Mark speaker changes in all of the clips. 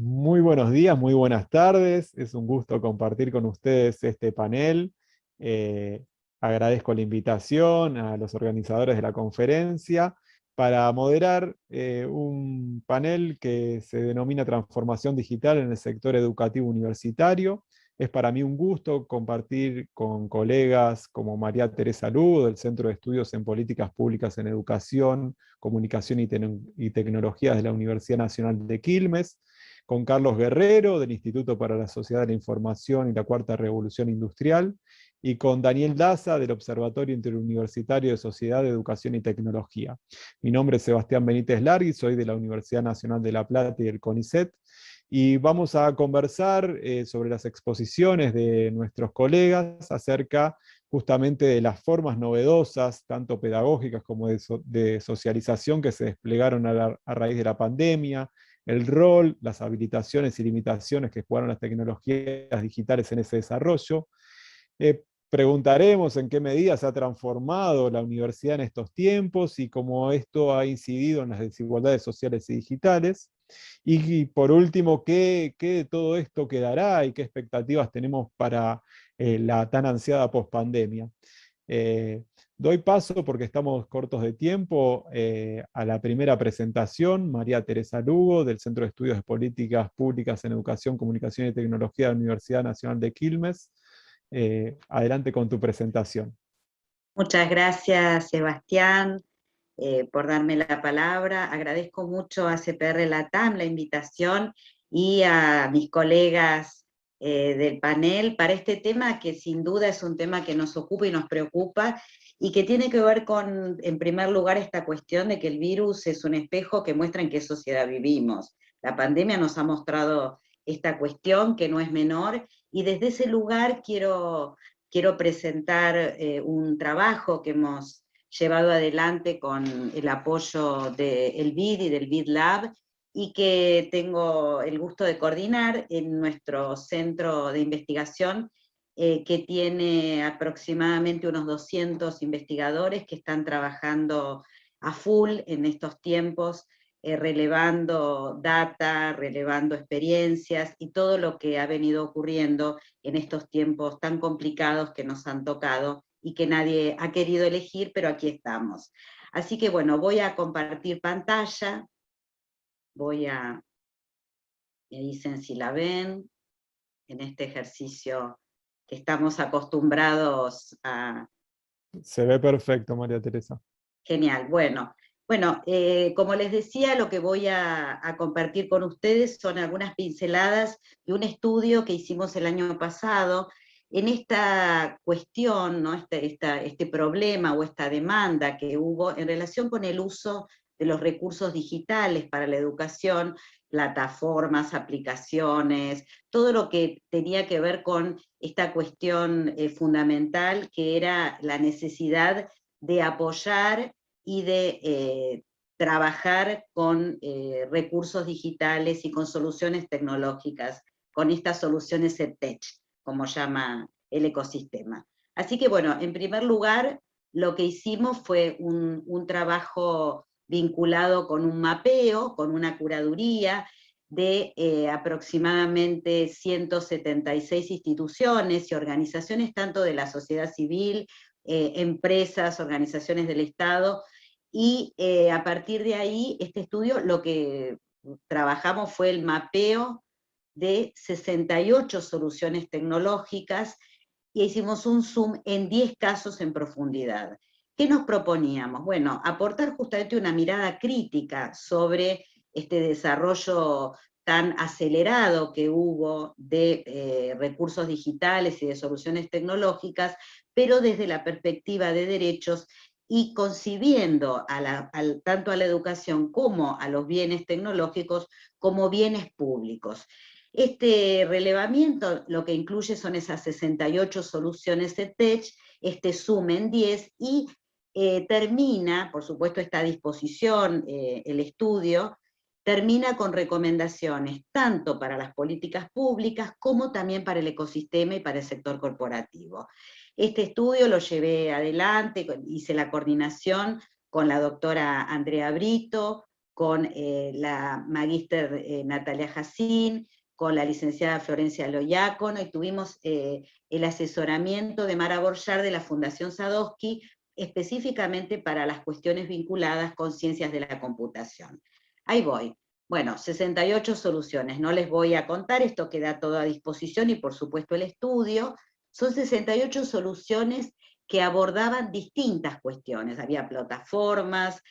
Speaker 1: Muy buenos días, muy buenas tardes. Es un gusto compartir con ustedes este panel. Eh, Agradezco la invitación a los organizadores de la conferencia para moderar un panel que se denomina Transformación Digital en el sector educativo universitario. Es para mí un gusto compartir con colegas como María Teresa Lugo, del Centro de Estudios en Políticas Públicas en Educación, Comunicación y Tecnologías de la Universidad Nacional de Quilmes, con Carlos Guerrero, del Instituto para la Sociedad de la Información y la Cuarta Revolución Industrial, y con Daniel Daza, del Observatorio Interuniversitario de Sociedad, Educación y Tecnología. Mi nombre es Sebastián Benítez Largui, soy de la Universidad Nacional de La Plata y del CONICET, y vamos a conversar sobre las exposiciones de nuestros colegas acerca justamente de las formas novedosas, tanto pedagógicas como de socialización, que se desplegaron a raíz de la pandemia, el rol, las habilitaciones y limitaciones que jugaron las tecnologías digitales en ese desarrollo. Preguntaremos en qué medida se ha transformado la universidad en estos tiempos y cómo esto ha incidido en las desigualdades sociales y digitales. Y por último, ¿qué de todo esto quedará y qué expectativas tenemos para la tan ansiada pospandemia? Eh, Doy paso, porque estamos cortos de tiempo, a la primera presentación, María Teresa Lugo, del Centro de Estudios de Políticas Públicas en Educación, Comunicación y Tecnología de la Universidad Nacional de Quilmes. Adelante con tu presentación.
Speaker 2: Muchas gracias, Sebastián, por darme la palabra. Agradezco mucho a CPR Latam la invitación y a mis colegas del panel para este tema que sin duda es un tema que nos ocupa y nos preocupa y que tiene que ver con, en primer lugar, esta cuestión de que el virus es un espejo que muestra en qué sociedad vivimos. La pandemia nos ha mostrado esta cuestión que no es menor y desde ese lugar quiero presentar un trabajo que hemos llevado adelante con el apoyo del BID y del BID Lab, y que tengo el gusto de coordinar en nuestro centro de investigación, que tiene aproximadamente unos 200 investigadores que están trabajando a full en estos tiempos, relevando data, relevando experiencias y todo lo que ha venido ocurriendo en estos tiempos tan complicados que nos han tocado y que nadie ha querido elegir, pero aquí estamos. Así que bueno, voy a compartir pantalla, me dicen si la ven, en este ejercicio que estamos acostumbrados a.
Speaker 1: Se ve perfecto, María Teresa.
Speaker 2: Genial, bueno, como les decía, lo que voy a compartir con ustedes son algunas pinceladas de un estudio que hicimos el año pasado en esta cuestión, ¿no? Este problema o esta demanda que hubo en relación con el uso de los recursos digitales para la educación, plataformas, aplicaciones, todo lo que tenía que ver con esta cuestión fundamental, que era la necesidad de apoyar y de trabajar con recursos digitales y con soluciones tecnológicas, con estas soluciones EdTech, como llama el ecosistema. Así que bueno, en primer lugar, lo que hicimos fue un trabajo vinculado con un mapeo, con una curaduría de aproximadamente 176 instituciones y organizaciones, tanto de la sociedad civil, empresas, organizaciones del Estado, y a partir de ahí, este estudio, lo que trabajamos fue el mapeo de 68 soluciones tecnológicas, y hicimos un zoom en 10 casos en profundidad. ¿Qué nos proponíamos? Bueno, aportar justamente una mirada crítica sobre este desarrollo tan acelerado que hubo de recursos digitales y de soluciones tecnológicas, pero desde la perspectiva de derechos, y concibiendo tanto a la educación como a los bienes tecnológicos como bienes públicos. Este relevamiento lo que incluye son esas 68 soluciones EdTech, este zoom en 10, y termina, por supuesto, esta disposición, el estudio, termina con recomendaciones tanto para las políticas públicas como también para el ecosistema y para el sector corporativo. Este estudio lo llevé adelante, hice la coordinación con la doctora Andrea Brito, con la magíster Natalia Jacín, con la licenciada Florencia Loiácono, y tuvimos el asesoramiento de Mara Borjar de la Fundación Sadowski, específicamente para las cuestiones vinculadas con ciencias de la computación. Ahí voy. Bueno, 68 soluciones, no les voy a contar, esto queda todo a disposición y por supuesto el estudio. Son 68 soluciones que abordaban distintas cuestiones, había plataformas,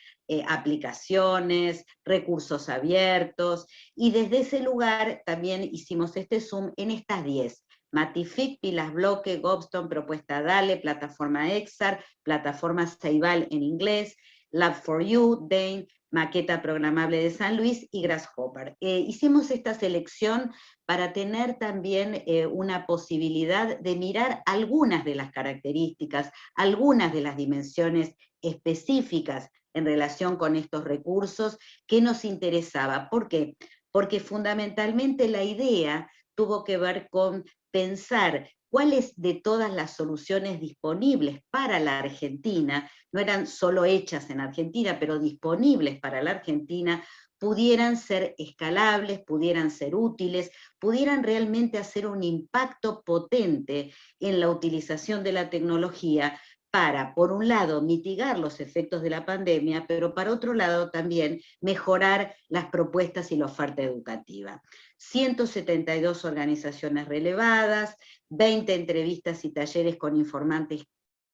Speaker 2: aplicaciones, recursos abiertos, y desde ese lugar también hicimos este zoom en estas 10. Matific, Pilas Bloque, Gobstone, Propuesta Dale, Plataforma Exar, Plataforma Ceibal en inglés, Lab4U, Dane, Maqueta Programable de San Luis y Grasshopper. Hicimos esta selección para tener también una posibilidad de mirar algunas de las características, algunas de las dimensiones específicas en relación con estos recursos que nos interesaba. ¿Por qué? Porque fundamentalmente la idea tuvo que ver con pensar cuáles de todas las soluciones disponibles para la Argentina, no eran solo hechas en Argentina, pero disponibles para la Argentina, pudieran ser escalables, pudieran ser útiles, pudieran realmente hacer un impacto potente en la utilización de la tecnología para, por un lado, mitigar los efectos de la pandemia, pero para otro lado también mejorar las propuestas y la oferta educativa. 172 organizaciones relevadas, 20 entrevistas y talleres con informantes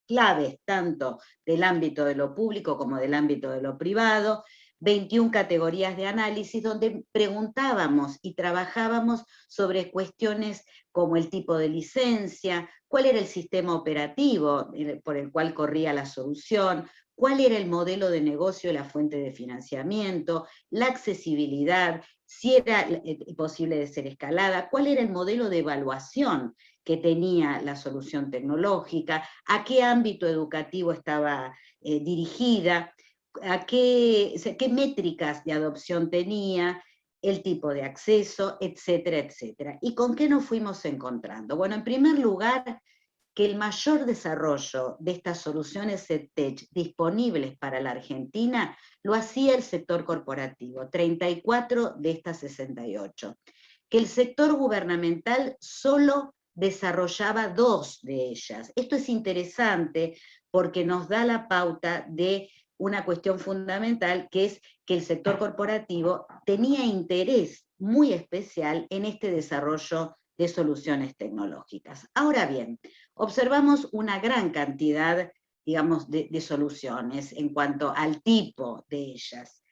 Speaker 2: claves, tanto del ámbito de lo público como del ámbito de lo privado, 21 categorías de análisis donde preguntábamos y trabajábamos sobre cuestiones como el tipo de licencia, cuál era el sistema operativo por el cual corría la solución, cuál era el modelo de negocio y la fuente de financiamiento, la accesibilidad, si era posible de ser escalada, cuál era el modelo de evaluación que tenía la solución tecnológica, a qué ámbito educativo estaba dirigida, qué métricas de adopción tenía, el tipo de acceso, etcétera, etcétera. ¿Y con qué nos fuimos encontrando? Bueno, en primer lugar, que el mayor desarrollo de estas soluciones EdTech disponibles para la Argentina lo hacía el sector corporativo, 34 de estas 68. Que el sector gubernamental solo desarrollaba 2 de ellas. Esto es interesante porque nos da la pauta de una cuestión fundamental, que es que el sector corporativo tenía interés muy especial en este desarrollo de soluciones tecnológicas. Ahora bien, observamos una gran cantidad, digamos, de soluciones en cuanto al tipo de ellas.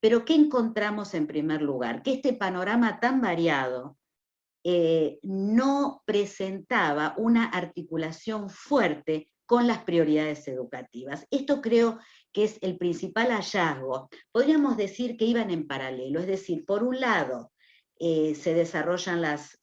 Speaker 2: Pero ¿qué encontramos en primer lugar? Que este panorama tan variado no presentaba una articulación fuerte con las prioridades educativas. Esto creo que es el principal hallazgo. Podríamos decir que iban en paralelo, es decir, por un lado se desarrollan las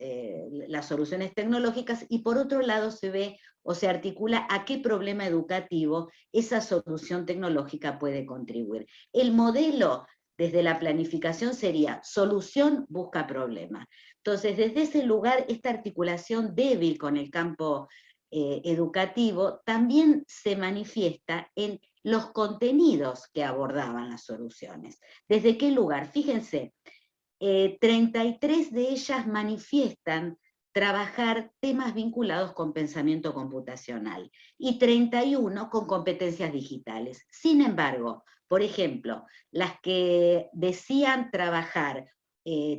Speaker 2: soluciones tecnológicas y por otro lado se ve o se articula a qué problema educativo esa solución tecnológica puede contribuir. El modelo desde la planificación sería solución busca problema. Entonces, desde ese lugar, esta articulación débil con el campo educativo también se manifiesta en los contenidos que abordaban las soluciones. ¿Desde qué lugar? Fíjense, 33 de ellas manifiestan trabajar temas vinculados con pensamiento computacional y 31 con competencias digitales. Sin embargo, por ejemplo, las que decían trabajar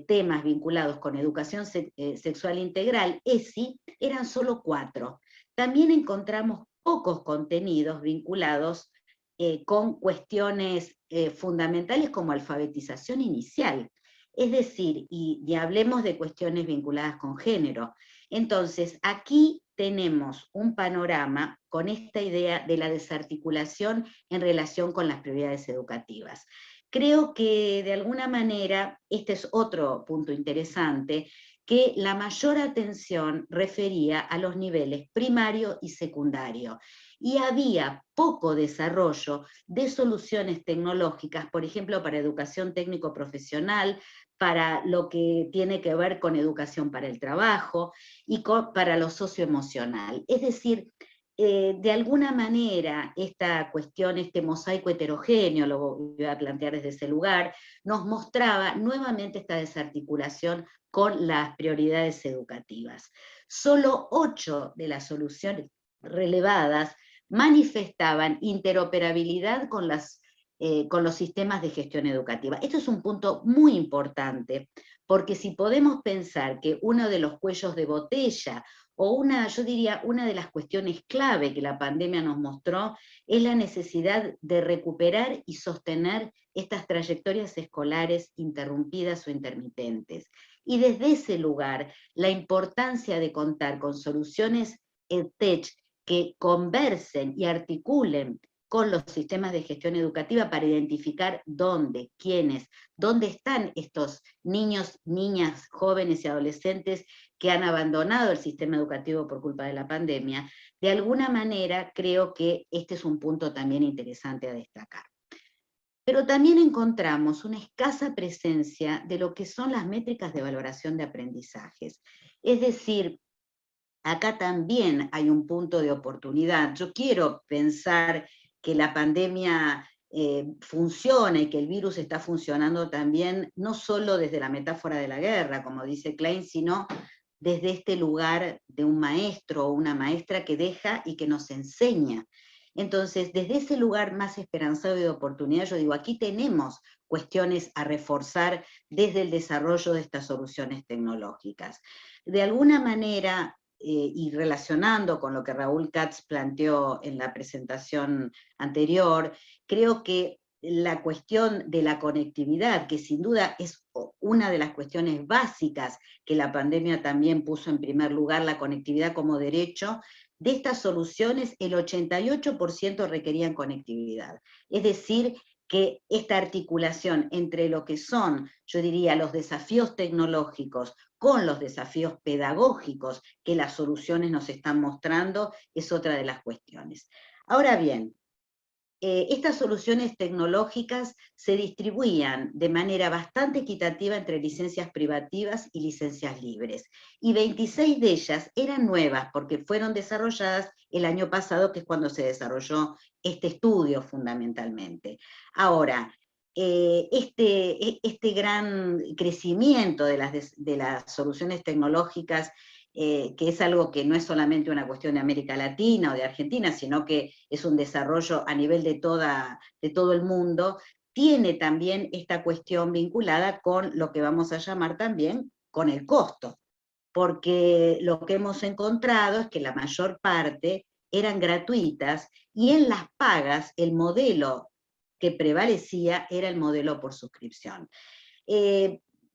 Speaker 2: temas vinculados con educación sexual integral, ESI, eran solo 4. También encontramos pocos contenidos vinculados con cuestiones fundamentales como alfabetización inicial. Es decir, y hablemos de cuestiones vinculadas con género. Entonces, aquí tenemos un panorama con esta idea de la desarticulación en relación con las prioridades educativas. Creo que de alguna manera, este es otro punto interesante, que la mayor atención refería a los niveles primario y secundario, y había poco desarrollo de soluciones tecnológicas, por ejemplo, para educación técnico-profesional, para lo que tiene que ver con educación para el trabajo y para lo socioemocional. Es decir, de alguna manera esta cuestión, este mosaico heterogéneo, lo voy a plantear desde ese lugar, nos mostraba nuevamente esta desarticulación con las prioridades educativas. Solo 8 de las soluciones relevadas manifestaban interoperabilidad con los sistemas de gestión educativa. Esto es un punto muy importante, porque si podemos pensar que uno de los cuellos de botella, o yo diría, una de las cuestiones clave que la pandemia nos mostró, es la necesidad de recuperar y sostener estas trayectorias escolares interrumpidas o intermitentes. Y desde ese lugar, la importancia de contar con soluciones EdTech que conversen y articulen con los sistemas de gestión educativa para identificar dónde, quiénes, dónde están estos niños, niñas, jóvenes y adolescentes que han abandonado el sistema educativo por culpa de la pandemia. De alguna manera creo que este es un punto también interesante a destacar. Pero también encontramos una escasa presencia de lo que son las métricas de valoración de aprendizajes. Es decir, acá también hay un punto de oportunidad. Yo quiero pensar que la pandemia funciona y que el virus está funcionando también, no solo desde la metáfora de la guerra, como dice Klein, sino desde este lugar de un maestro o una maestra que deja y que nos enseña. Entonces, desde ese lugar más esperanzado y de oportunidad, yo digo, aquí tenemos cuestiones a reforzar desde el desarrollo de estas soluciones tecnológicas. De alguna manera, y relacionando con lo que Raúl Katz planteó en la presentación anterior, creo que la cuestión de la conectividad, que sin duda es una de las cuestiones básicas que la pandemia también puso en primer lugar, la conectividad como derecho, de estas soluciones el 88% requerían conectividad. Es decir, que esta articulación entre lo que son, yo diría, los desafíos tecnológicos con los desafíos pedagógicos que las soluciones nos están mostrando, es otra de las cuestiones. Ahora bien, estas soluciones tecnológicas se distribuían de manera bastante equitativa entre licencias privativas y licencias libres, y 26 de ellas eran nuevas porque fueron desarrolladas el año pasado, que es cuando se desarrolló este estudio fundamentalmente. Ahora, este gran crecimiento de las soluciones tecnológicas, que es algo que no es solamente una cuestión de América Latina o de Argentina, sino que es un desarrollo a nivel de todo el mundo, tiene también esta cuestión vinculada con lo que vamos a llamar también con el costo, porque lo que hemos encontrado es que la mayor parte eran gratuitas y en las pagas el modelo que prevalecía era el modelo por suscripción.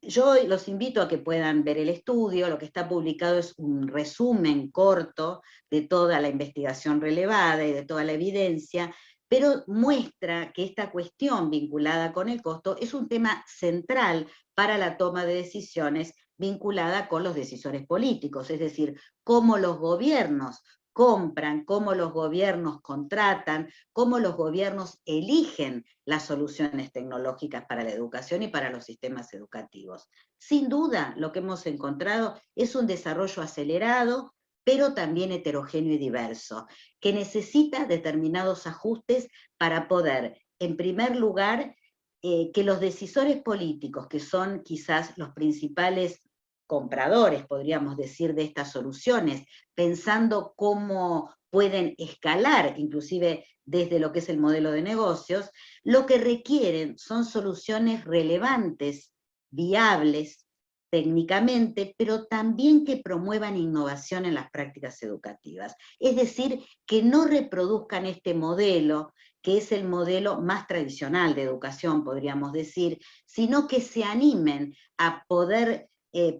Speaker 2: Yo los invito a que puedan ver el estudio. Lo que está publicado es un resumen corto de toda la investigación relevada y de toda la evidencia, pero muestra que esta cuestión vinculada con el costo es un tema central para la toma de decisiones vinculada con los decisores políticos, es decir, cómo los gobiernos compran, cómo los gobiernos contratan, cómo los gobiernos eligen las soluciones tecnológicas para la educación y para los sistemas educativos. Sin duda, lo que hemos encontrado es un desarrollo acelerado, pero también heterogéneo y diverso, que necesita determinados ajustes para poder, en primer lugar, que los decisores políticos, que son quizás los principales compradores, podríamos decir, de estas soluciones, pensando cómo pueden escalar, inclusive desde lo que es el modelo de negocios, lo que requieren son soluciones relevantes, viables técnicamente, pero también que promuevan innovación en las prácticas educativas. Es decir, que no reproduzcan este modelo, que es el modelo más tradicional de educación, podríamos decir, sino que se animen a poder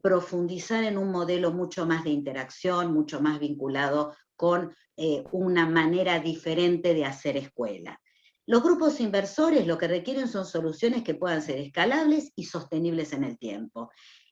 Speaker 2: profundizar en un modelo mucho más de interacción, mucho más vinculado con una manera diferente de hacer escuela. Los grupos inversores lo que requieren son soluciones que puedan ser escalables y sostenibles en el tiempo.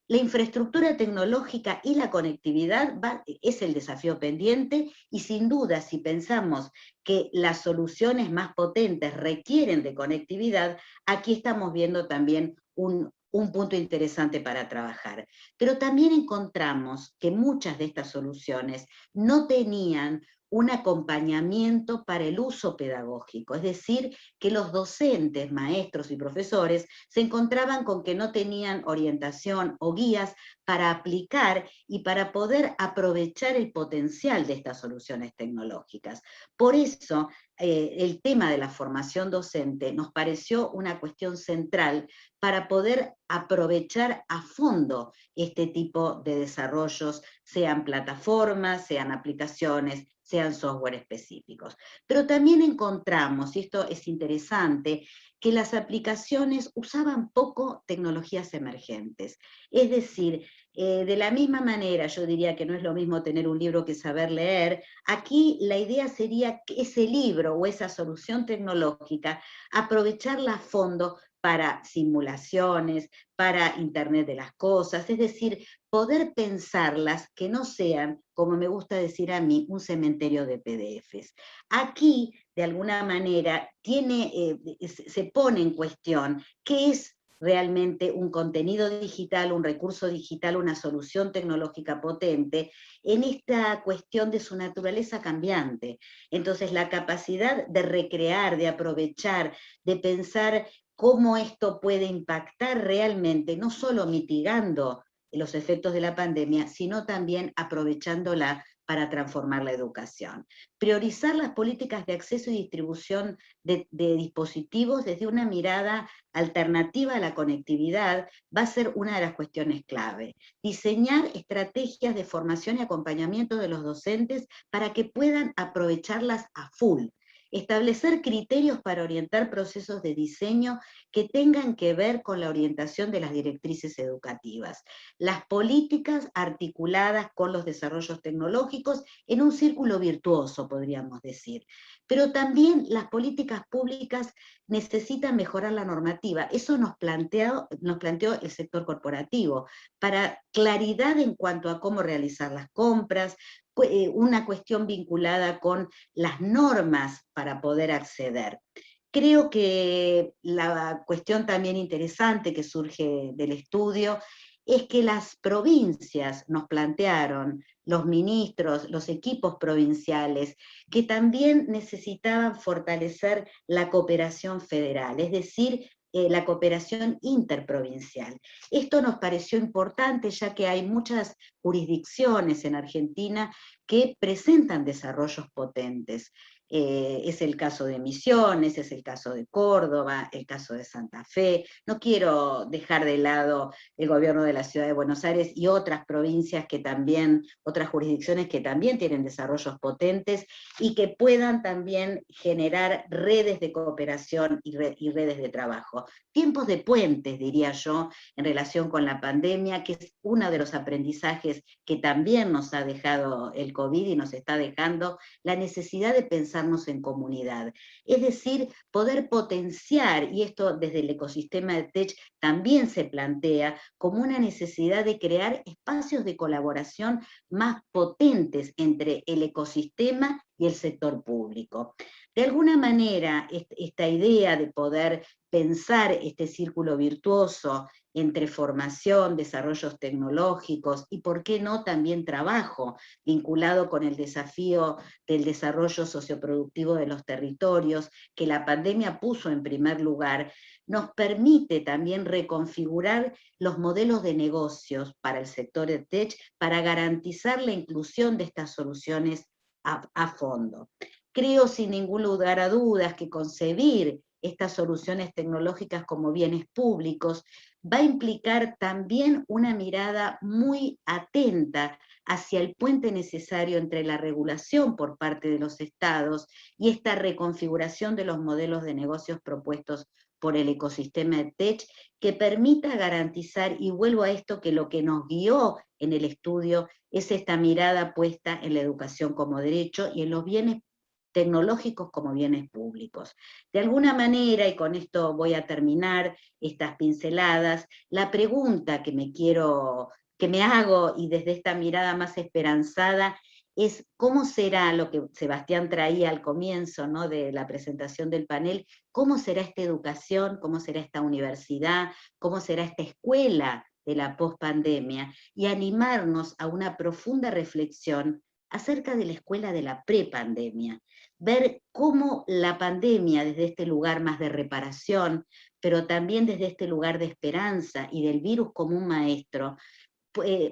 Speaker 2: La infraestructura tecnológica y la conectividad es el desafío pendiente, y sin duda, si pensamos que las soluciones más potentes requieren de conectividad, aquí estamos viendo también un punto interesante para trabajar. Pero también encontramos que muchas de estas soluciones no tenían un acompañamiento para el uso pedagógico, es decir, que los docentes, maestros y profesores se encontraban con que no tenían orientación o guías para aplicar y para poder aprovechar el potencial de estas soluciones tecnológicas. Por eso, el tema de la formación docente nos pareció una cuestión central para poder aprovechar a fondo este tipo de desarrollos, sean plataformas, sean aplicaciones, sean software específicos. Pero también encontramos, y esto es interesante, que las aplicaciones usaban poco tecnologías emergentes. Es decir, de la misma manera, yo diría que no es lo mismo tener un libro que saber leer, aquí la idea sería que ese libro o esa solución tecnológica, aprovecharla a fondo para simulaciones, para Internet de las cosas, es decir, poder pensarlas que no sean, como me gusta decir a mí, un cementerio de PDFs. Aquí, de alguna manera, se pone en cuestión qué es realmente un contenido digital, un recurso digital, una solución tecnológica potente, en esta cuestión de su naturaleza cambiante. Entonces, la capacidad de recrear, de aprovechar, de pensar cómo esto puede impactar realmente, no solo mitigando los efectos de la pandemia, sino también aprovechándola para transformar la educación. Priorizar las políticas de acceso y distribución de dispositivos desde una mirada alternativa a la conectividad va a ser una de las cuestiones clave. Diseñar estrategias de formación y acompañamiento de los docentes para que puedan aprovecharlas a full. Establecer criterios para orientar procesos de diseño que tengan que ver con la orientación de las directrices educativas. Las políticas articuladas con los desarrollos tecnológicos en un círculo virtuoso, podríamos decir. Pero también las políticas públicas necesitan mejorar la normativa. Eso nos planteó el sector corporativo, para claridad en cuanto a cómo realizar las compras, una cuestión vinculada con las normas para poder acceder. Creo que la cuestión también interesante que surge del estudio es que las provincias nos plantearon, los ministros, los equipos provinciales, que también necesitaban fortalecer la cooperación federal, es decir, la cooperación interprovincial. Esto nos pareció importante ya que hay muchas jurisdicciones en Argentina que presentan desarrollos potentes. Es el caso de Misiones, es el caso de Córdoba, el caso de Santa Fe. No quiero dejar de lado el gobierno de la Ciudad de Buenos Aires y otras provincias que también, otras jurisdicciones que también tienen desarrollos potentes y que puedan también generar redes de cooperación y redes de trabajo. Tiempos de puentes, diría yo, en relación con la pandemia, que es uno de los aprendizajes que también nos ha dejado el COVID y nos está dejando la necesidad de pensarnos en comunidad. Es decir, poder potenciar, y esto desde el ecosistema de TECH también se plantea, como una necesidad de crear espacios de colaboración más potentes entre el ecosistema y el sector público. De alguna manera, esta idea de poder pensar este círculo virtuoso entre formación, desarrollos tecnológicos y, por qué no, también trabajo vinculado con el desafío del desarrollo socioproductivo de los territorios, que la pandemia puso en primer lugar, nos permite también reconfigurar los modelos de negocios para el sector de tech para garantizar la inclusión de estas soluciones a fondo. Creo sin ningún lugar a dudas que concebir estas soluciones tecnológicas como bienes públicos va a implicar también una mirada muy atenta hacia el puente necesario entre la regulación por parte de los estados y esta reconfiguración de los modelos de negocios propuestos por el ecosistema de TECH, que permita garantizar, y vuelvo a esto, que lo que nos guió en el estudio es esta mirada puesta en la educación como derecho y en los bienes tecnológicos como bienes públicos. De alguna manera, y con esto voy a terminar estas pinceladas, la pregunta que me hago, y desde esta mirada más esperanzada, es cómo será lo que Sebastián traía al comienzo, ¿no?, de la presentación del panel, cómo será esta educación, cómo será esta universidad, cómo será esta escuela de la pospandemia, y animarnos a una profunda reflexión acerca de la escuela de la prepandemia, ver cómo la pandemia desde este lugar más de reparación, pero también desde este lugar de esperanza y del virus como un maestro,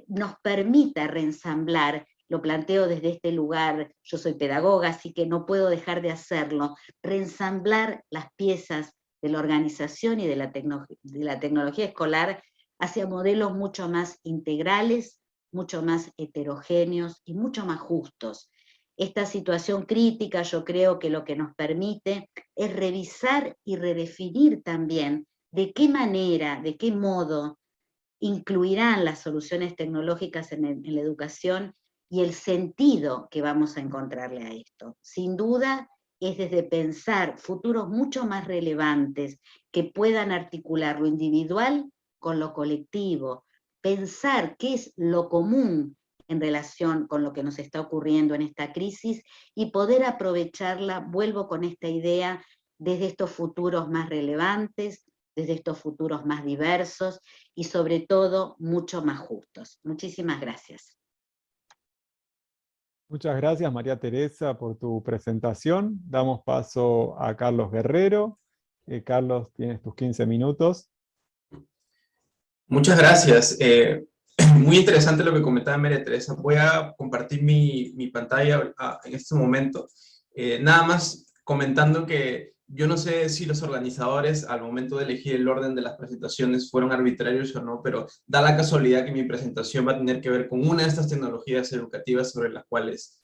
Speaker 2: nos permita reensamblar, lo planteo desde este lugar, yo soy pedagoga, así que no puedo dejar de hacerlo, reensamblar las piezas de la organización y de la tecnología escolar hacia modelos mucho más integrales, mucho más heterogéneos y mucho más justos. Esta situación crítica yo creo que lo que nos permite es revisar y redefinir también de qué manera, de qué modo incluirán las soluciones tecnológicas en la educación y el sentido que vamos a encontrarle a esto. Sin duda es desde pensar futuros mucho más relevantes que puedan articular lo individual con lo colectivo, pensar qué es lo común en relación con lo que nos está ocurriendo en esta crisis y poder aprovecharla, vuelvo con esta idea, desde estos futuros más relevantes, desde estos futuros más diversos y sobre todo mucho más justos. Muchísimas gracias.
Speaker 1: Muchas gracias, María Teresa, por tu presentación. Damos paso a Carlos Guerrero. Carlos, tienes tus 15 minutos.
Speaker 3: Muchas gracias. Muy interesante lo que comentaba María Teresa. Voy a compartir mi pantalla en este momento. Nada más comentando que yo no sé si los organizadores al momento de elegir el orden de las presentaciones fueron arbitrarios o no, pero da la casualidad que mi presentación va a tener que ver con una de estas tecnologías educativas sobre las cuales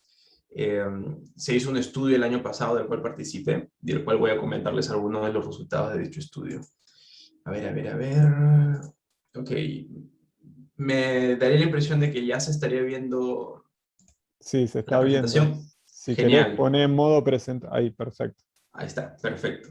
Speaker 3: se hizo un estudio el año pasado del cual participé, y del cual voy a comentarles algunos de los resultados de dicho estudio. A ver. Ok, me daría la impresión de que ya se estaría viendo
Speaker 1: Sí, se está
Speaker 3: la
Speaker 1: viendo.
Speaker 3: presentación.
Speaker 1: Si
Speaker 3: Genial.
Speaker 1: querés poner en modo presentación. Ahí, perfecto.
Speaker 3: Ahí está, perfecto.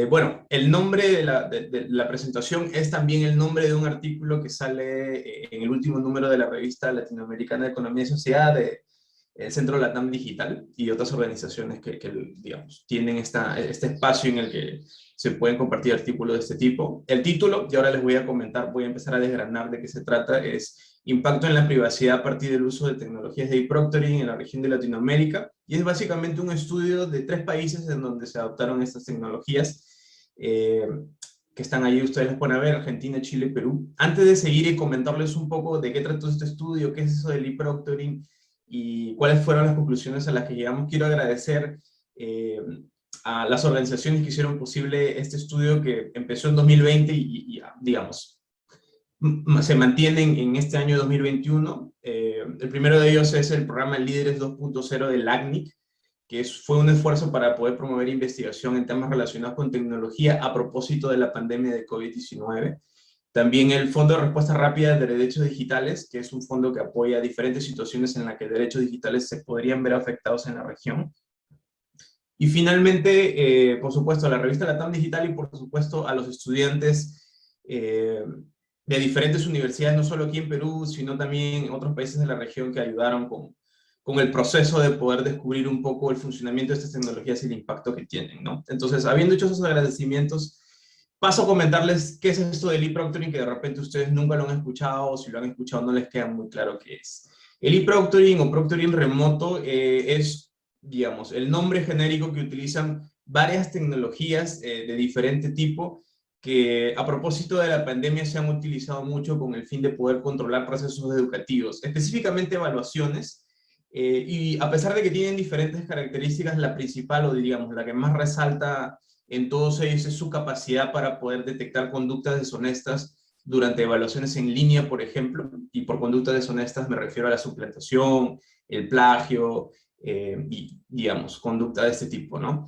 Speaker 3: Bueno, el nombre de la presentación es también el nombre de un artículo que sale en el último número de la revista latinoamericana de Economía y Sociedad del Centro LATAM Digital y otras organizaciones que digamos, tienen este espacio en el que se pueden compartir artículos de este tipo. El título, y ahora les voy a comentar, voy a empezar a desgranar de qué se trata, es Impacto en la privacidad a partir del uso de tecnologías de e-proctoring en la región de Latinoamérica, y es básicamente un estudio de 3 países en donde se adoptaron estas tecnologías, que están ahí, ustedes las pueden ver, Argentina, Chile y Perú. Antes de seguir y comentarles un poco de qué trató este estudio, qué es eso del e-proctoring y cuáles fueron las conclusiones a las que llegamos, quiero agradecer a las organizaciones que hicieron posible este estudio que empezó en 2020 y digamos, se mantienen en este año 2021. El primero de ellos es el programa Líderes 2.0 del ACNIC, que fue un esfuerzo para poder promover investigación en temas relacionados con tecnología a propósito de la pandemia de COVID-19. También el Fondo de Respuesta Rápida de Derechos Digitales, que es un fondo que apoya diferentes situaciones en las que derechos digitales se podrían ver afectados en la región. Y finalmente, por supuesto, a la revista LATAM Digital y por supuesto a los estudiantes de diferentes universidades, no solo aquí en Perú, sino también en otros países de la región que ayudaron con el proceso de poder descubrir un poco el funcionamiento de estas tecnologías y el impacto que tienen, ¿no? Entonces, habiendo hecho esos agradecimientos, paso a comentarles qué es esto del e-proctoring, que de repente ustedes nunca lo han escuchado, o si lo han escuchado no les queda muy claro qué es. El e-proctoring o proctoring remoto es, digamos, el nombre genérico que utilizan varias tecnologías de diferente tipo, que a propósito de la pandemia se han utilizado mucho con el fin de poder controlar procesos educativos, específicamente evaluaciones, y a pesar de que tienen diferentes características, la principal, o digamos, la que más resalta en todos ellos es su capacidad para poder detectar conductas deshonestas durante evaluaciones en línea, por ejemplo, y por conductas deshonestas me refiero a la suplantación, el plagio, y, digamos, conducta de este tipo, ¿no?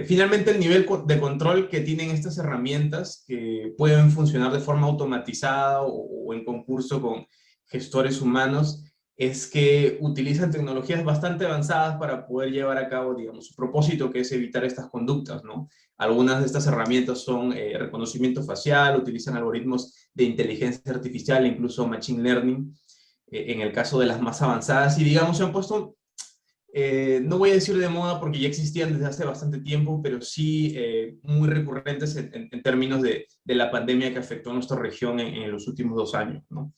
Speaker 3: Finalmente, el nivel de control que tienen estas herramientas, que pueden funcionar de forma automatizada o en concurso con gestores humanos, es que utilizan tecnologías bastante avanzadas para poder llevar a cabo, digamos, su propósito, que es evitar estas conductas, ¿no? Algunas de estas herramientas son reconocimiento facial, utilizan algoritmos de inteligencia artificial, incluso machine learning, en el caso de las más avanzadas, y digamos, se han puesto, no voy a decir de moda porque ya existían desde hace bastante tiempo, pero sí muy recurrentes en términos de la pandemia que afectó a nuestra región en los últimos 2 años, ¿no?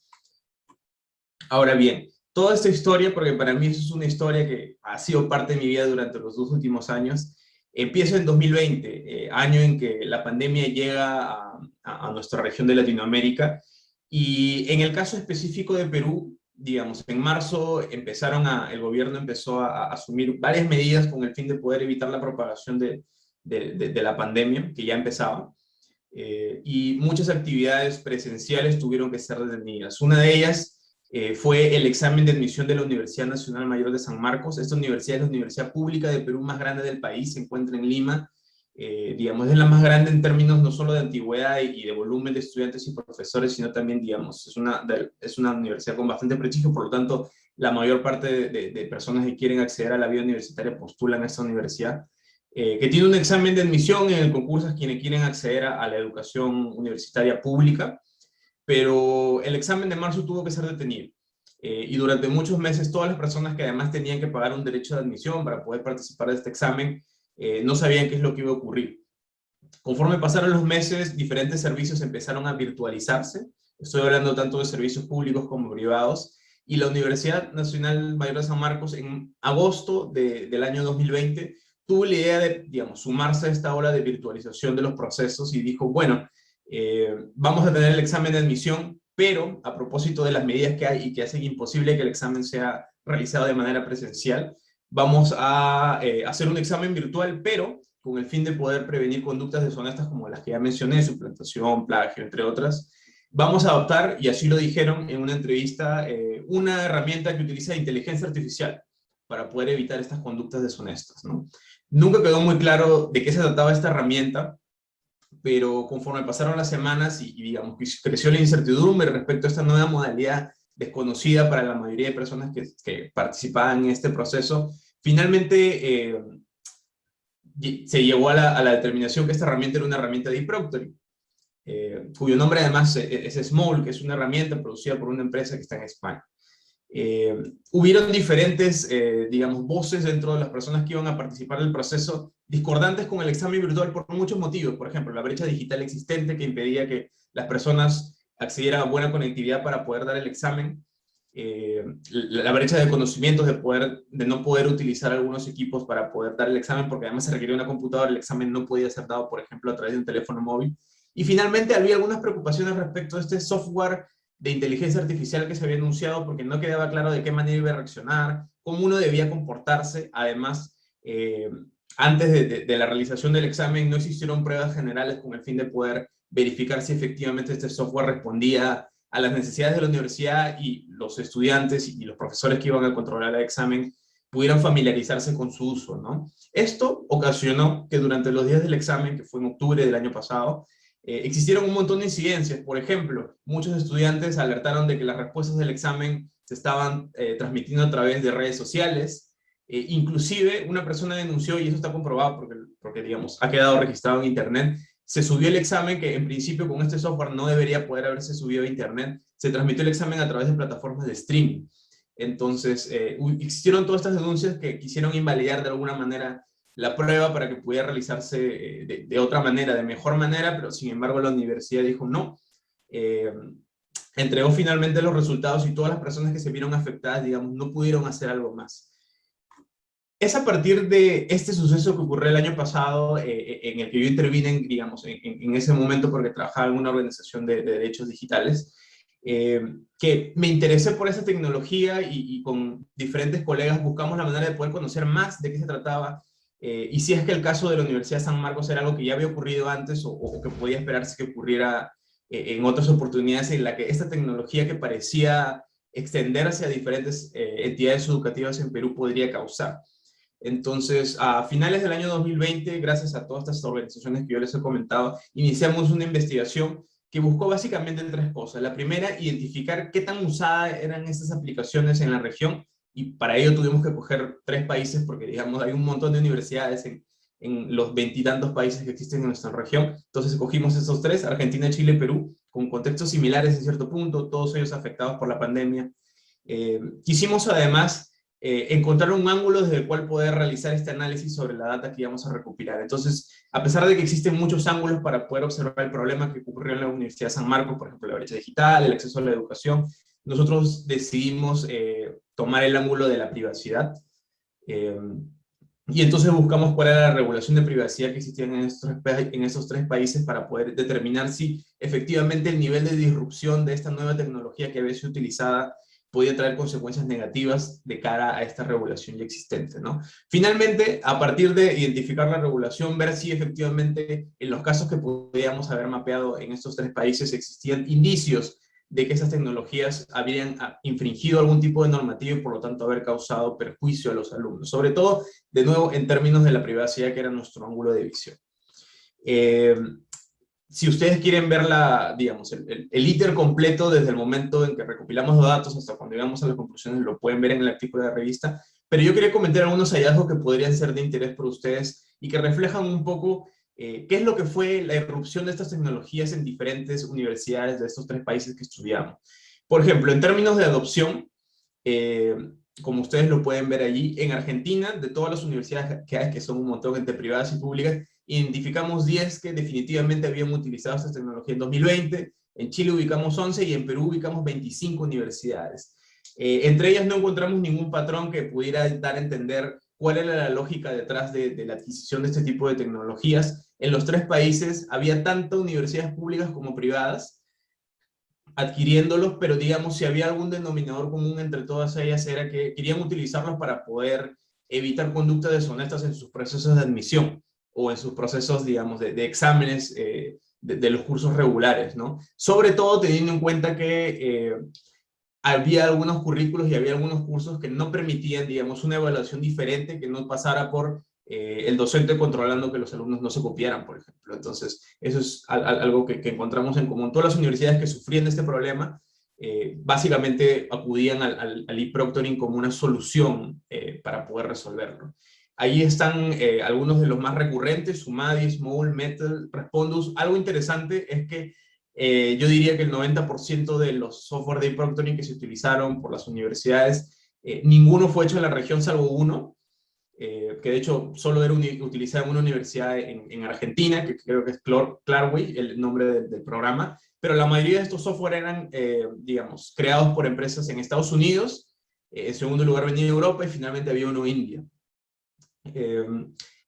Speaker 3: Ahora bien, toda esta historia, porque para mí eso es una historia que ha sido parte de mi vida durante los 2 últimos años, empieza en 2020, año en que la pandemia llega a nuestra región de Latinoamérica, y en el caso específico de Perú, digamos, en marzo el gobierno empezó a asumir varias medidas con el fin de poder evitar la propagación de la pandemia, que ya empezaba, y muchas actividades presenciales tuvieron que ser detenidas. Una de ellas fue el examen de admisión de la Universidad Nacional Mayor de San Marcos. Esta universidad es la universidad pública de Perú más grande del país, se encuentra en Lima, digamos, es la más grande en términos no solo de antigüedad y de volumen de estudiantes y profesores, sino también, digamos, es una universidad con bastante prestigio, por lo tanto, la mayor parte de personas que quieren acceder a la vida universitaria postulan a esta universidad, que tiene un examen de admisión en el concurso a quienes quieren acceder a la educación universitaria pública, pero el examen de marzo tuvo que ser detenido. Y durante muchos meses todas las personas que además tenían que pagar un derecho de admisión para poder participar de este examen, no sabían qué es lo que iba a ocurrir. Conforme pasaron los meses, diferentes servicios empezaron a virtualizarse. Estoy hablando tanto de servicios públicos como privados. Y la Universidad Nacional Mayor de San Marcos, en agosto del año 2020, tuvo la idea de, digamos, sumarse a esta ola de virtualización de los procesos y dijo, bueno, vamos a tener el examen de admisión, pero a propósito de las medidas que hay y que hacen imposible que el examen sea realizado de manera presencial, vamos a hacer un examen virtual, pero con el fin de poder prevenir conductas deshonestas como las que ya mencioné, suplantación, plagio, entre otras. Vamos a adoptar, y así lo dijeron en una entrevista, una herramienta que utiliza inteligencia artificial para poder evitar estas conductas deshonestas, ¿no? Nunca quedó muy claro de qué se trataba esta herramienta, pero conforme pasaron las semanas y digamos, creció la incertidumbre respecto a esta nueva modalidad desconocida para la mayoría de personas que participaban en este proceso, finalmente se llegó a la determinación que esta herramienta era una herramienta de e-proctoring, cuyo nombre además es Small, que es una herramienta producida por una empresa que está en España. Hubieron diferentes, digamos, voces dentro de las personas que iban a participar del proceso, discordantes con el examen virtual por muchos motivos. Por ejemplo, la brecha digital existente que impedía que las personas accedieran a buena conectividad para poder dar el examen, la brecha de conocimientos de no poder utilizar algunos equipos para poder dar el examen, porque además se requería una computadora, el examen no podía ser dado, por ejemplo, a través de un teléfono móvil. Y finalmente había algunas preocupaciones respecto a este software de inteligencia artificial que se había anunciado, porque no quedaba claro de qué manera iba a reaccionar, cómo uno debía comportarse. Además, antes de la realización del examen no existieron pruebas generales con el fin de poder verificar si efectivamente este software respondía a las necesidades de la universidad y los estudiantes y los profesores que iban a controlar el examen pudieran familiarizarse con su uso, ¿no? Esto ocasionó que durante los días del examen, que fue en octubre del año pasado, existieron un montón de incidencias. Por ejemplo, muchos estudiantes alertaron de que las respuestas del examen se estaban transmitiendo a través de redes sociales. Inclusive una persona denunció, y eso está comprobado porque digamos, ha quedado registrado en internet, se subió el examen que en principio con este software no debería poder haberse subido a internet, se transmitió el examen a través de plataformas de streaming. Entonces, existieron todas estas denuncias que quisieron invalidar de alguna manera la prueba para que pudiera realizarse de otra manera, de mejor manera, pero sin embargo la universidad dijo no. Entregó finalmente los resultados y todas las personas que se vieron afectadas, digamos, no pudieron hacer algo más. Es a partir de este suceso que ocurrió el año pasado, en el que yo intervine, digamos, en ese momento porque trabajaba en una organización de derechos digitales, que me interesé por esa tecnología y con diferentes colegas buscamos la manera de poder conocer más de qué se trataba, y si es que el caso de la Universidad de San Marcos era algo que ya había ocurrido antes o que podía esperarse que ocurriera en otras oportunidades en la que esta tecnología que parecía extenderse a diferentes entidades educativas en Perú podría causar. Entonces, a finales del año 2020, gracias a todas estas organizaciones que yo les he comentado, iniciamos una investigación que buscó básicamente 3 cosas. La primera, identificar qué tan usadas eran estas aplicaciones en la región, y para ello tuvimos que coger 3 países, porque digamos hay un montón de universidades en los 20 y tantos países que existen en nuestra región. Entonces escogimos esos 3, Argentina, Chile y Perú, con contextos similares en cierto punto, todos ellos afectados por la pandemia. Quisimos además encontrar un ángulo desde el cual poder realizar este análisis sobre la data que íbamos a recopilar. Entonces, a pesar de que existen muchos ángulos para poder observar el problema que ocurrió en la Universidad de San Marcos, por ejemplo, la brecha digital, el acceso a la educación, nosotros decidimos tomar el ángulo de la privacidad. Y entonces buscamos cuál era la regulación de privacidad que existía en estos tres países para poder determinar si efectivamente el nivel de disrupción de esta nueva tecnología que había sido utilizada podía traer consecuencias negativas de cara a esta regulación ya existente, ¿no? Finalmente, a partir de identificar la regulación, ver si efectivamente en los casos que podíamos haber mapeado en estos tres países existían indicios de que esas tecnologías habían infringido algún tipo de normativa y por lo tanto haber causado perjuicio a los alumnos. Sobre todo, de nuevo, en términos de la privacidad, que era nuestro ángulo de visión. Si ustedes quieren ver digamos, el íter completo desde el momento en que recopilamos los datos hasta cuando llegamos a las conclusiones, lo pueden ver en el artículo de la revista, pero yo quería comentar algunos hallazgos que podrían ser de interés para ustedes y que reflejan un poco qué es lo que fue la irrupción de estas tecnologías en diferentes universidades de estos tres países que estudiamos. Por ejemplo, en términos de adopción, como ustedes lo pueden ver allí, en Argentina, de todas las universidades que hay, que son un montón entre privadas y públicas, identificamos 10 que definitivamente habían utilizado estas tecnologías en 2020, en Chile ubicamos 11 y en Perú ubicamos 25 universidades. Entre ellas no encontramos ningún patrón que pudiera dar a entender cuál era la lógica detrás de la adquisición de este tipo de tecnologías. En los tres países había tanto universidades públicas como privadas adquiriéndolos, pero digamos, si había algún denominador común entre todas ellas era que querían utilizarlos para poder evitar conductas deshonestas en sus procesos de admisión o en sus procesos, digamos, de exámenes de los cursos regulares, ¿no? Sobre todo teniendo en cuenta que había algunos currículos y había algunos cursos que no permitían, digamos, una evaluación diferente que no pasara por el docente controlando que los alumnos no se copiaran, por ejemplo. Entonces, eso es algo que encontramos en común. Todas las universidades que sufrían de este problema, básicamente acudían al e-proctoring como una solución para poder resolverlo. Ahí están algunos de los más recurrentes: Sumadis, Moodle, Metal, Respondus. Algo interesante es que yo diría que el 90% de los software de e-proctoring que se utilizaron por las universidades, ninguno fue hecho en la región salvo uno, que de hecho solo era utilizado en una universidad en Argentina, que creo que es Clarway, el nombre del programa, pero la mayoría de estos software eran, digamos, creados por empresas en Estados Unidos, en segundo lugar venía de Europa y finalmente había uno en India.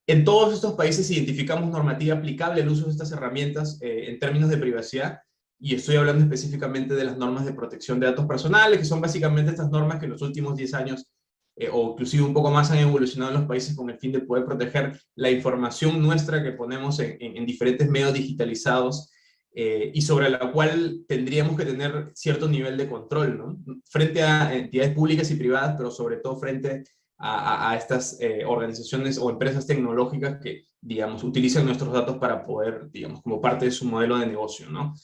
Speaker 3: En todos estos países identificamos normativa aplicable al uso de estas herramientas en términos de privacidad, y estoy hablando específicamente de las normas de protección de datos personales, que son básicamente estas normas que en los últimos 10 años o inclusive un poco más han evolucionado en los países con el fin de poder proteger la información nuestra que ponemos en diferentes medios digitalizados y sobre la cual tendríamos que tener cierto nivel de control, ¿no? Frente a entidades públicas y privadas, pero sobre todo frente a estas organizaciones o empresas tecnológicas que, digamos, utilizan nuestros datos para poder, digamos, como parte de su modelo de negocio, ¿no?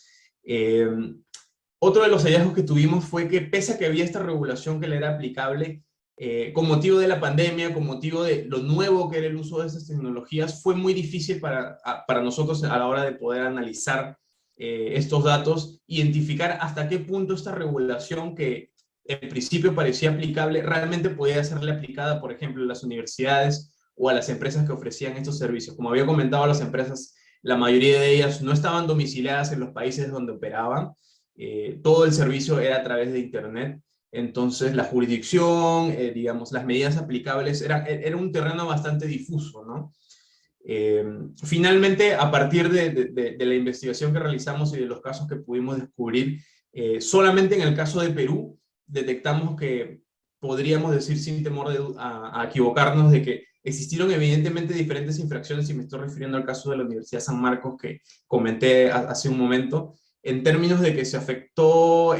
Speaker 3: Otro de los hallazgos que tuvimos fue que pese a que había esta regulación que le era aplicable, con motivo de la pandemia, con motivo de lo nuevo que era el uso de estas tecnologías, fue muy difícil para nosotros a la hora de poder analizar estos datos, identificar hasta qué punto esta regulación que en principio parecía aplicable, realmente podía serle aplicada, por ejemplo, a las universidades o a las empresas que ofrecían estos servicios. Como había comentado, las empresas, la mayoría de ellas no estaban domiciliadas en los países donde operaban, todo el servicio era a través de Internet. Entonces, la jurisdicción, digamos, las medidas aplicables, era un terreno bastante difuso, ¿no? Finalmente, a partir de la investigación que realizamos y de los casos que pudimos descubrir, solamente en el caso de Perú, detectamos que podríamos decir sin temor a equivocarnos de que existieron evidentemente diferentes infracciones, y me estoy refiriendo al caso de la Universidad San Marcos que comenté hace un momento, en términos de que se afectó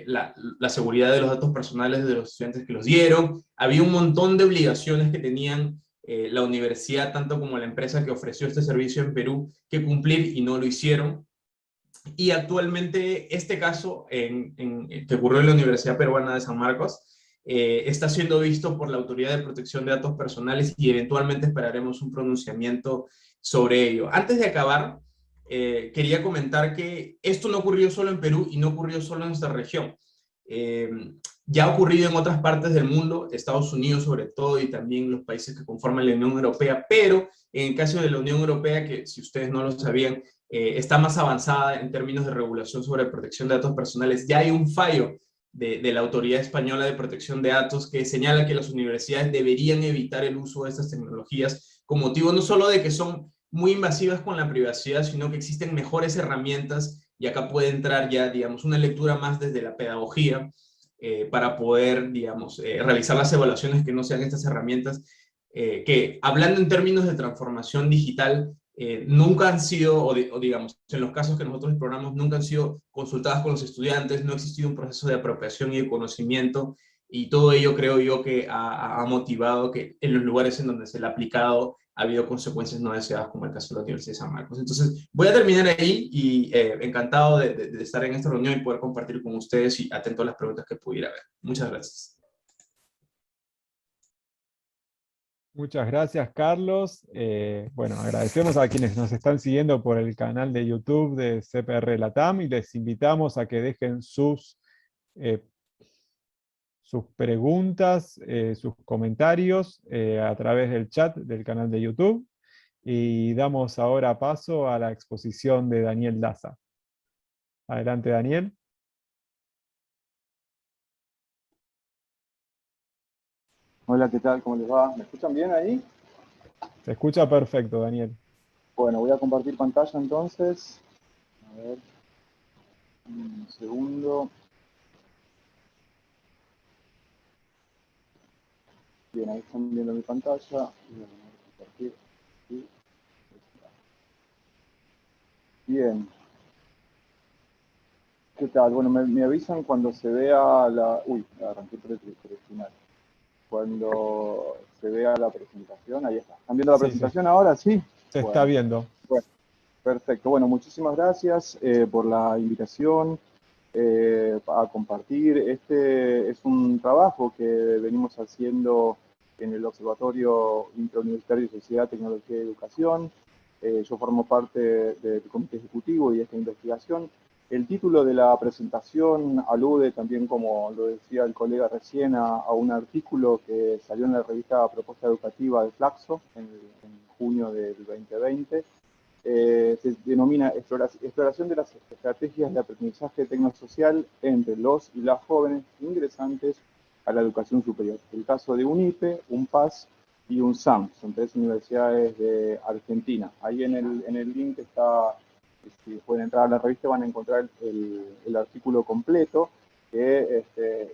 Speaker 3: la seguridad de los datos personales de los estudiantes que los dieron. Había un montón de obligaciones que tenían la universidad, tanto como la empresa que ofreció este servicio en Perú, que cumplir y no lo hicieron. Y actualmente este caso que ocurrió en la Universidad Peruana de San Marcos está siendo visto por la Autoridad de Protección de Datos Personales y eventualmente esperaremos un pronunciamiento sobre ello. Antes de acabar, quería comentar que esto no ocurrió solo en Perú y no ocurrió solo en nuestra región. Ya ha ocurrido en otras partes del mundo, Estados Unidos sobre todo, y también los países que conforman la Unión Europea, pero en el caso de la Unión Europea, que si ustedes no lo sabían, está más avanzada en términos de regulación sobre protección de datos personales. Ya hay un fallo de la Autoridad Española de Protección de Datos, que señala que las universidades deberían evitar el uso de estas tecnologías con motivo no solo de que son muy invasivas con la privacidad, sino que existen mejores herramientas, y acá puede entrar ya, digamos, una lectura más desde la pedagogía, para poder, digamos, realizar las evaluaciones que no sean estas herramientas, que hablando en términos de transformación digital, nunca han sido, o digamos, en los casos que nosotros exploramos, nunca han sido consultadas con los estudiantes, no ha existido un proceso de apropiación y de conocimiento, y todo ello creo yo que ha motivado que en los lugares en donde se le ha aplicado ha habido consecuencias no deseadas, como el caso de la Universidad de San Marcos. Entonces, voy a terminar ahí, y encantado de estar en esta reunión y poder compartir con ustedes, y atento a las preguntas que pudiera haber. Muchas gracias.
Speaker 1: Muchas gracias, Carlos. Bueno, agradecemos a quienes nos están siguiendo por el canal de YouTube de CPR Latam, y les invitamos a que dejen sus preguntas, sus comentarios a través del chat del canal de YouTube. Y damos ahora paso a la exposición de Daniel Daza. Adelante, Daniel.
Speaker 4: Hola, ¿qué tal? ¿Cómo les va? ¿Me escuchan bien ahí?
Speaker 1: Se escucha perfecto, Daniel.
Speaker 4: Bueno, voy a compartir pantalla entonces. A ver, un segundo. Bien, ahí están viendo mi pantalla. Voy a compartir aquí. Bien. ¿Qué tal? Bueno, me avisan cuando se vea la... Uy, arranqué por el final. Cuando se vea la presentación, ahí está. ¿Están viendo la presentación ahora? Sí.
Speaker 1: Se está viendo.
Speaker 4: Bueno, perfecto. Bueno, muchísimas gracias por la invitación a compartir. Este es un trabajo que venimos haciendo en el Observatorio Interuniversitario de Sociedad, Tecnología y Educación. Yo formo parte del comité ejecutivo y de esta investigación. El título de la presentación alude también, como lo decía el colega recién, a un artículo que salió en la revista Propuesta Educativa de Flaxo en junio del 2020. Se denomina exploración de las estrategias de aprendizaje tecnosocial entre los y las jóvenes ingresantes a la educación superior. El caso de UNIPE, UNPAS y UNSAM, son 3 universidades de Argentina. Ahí en el link está, si pueden entrar a la revista van a encontrar el artículo completo, que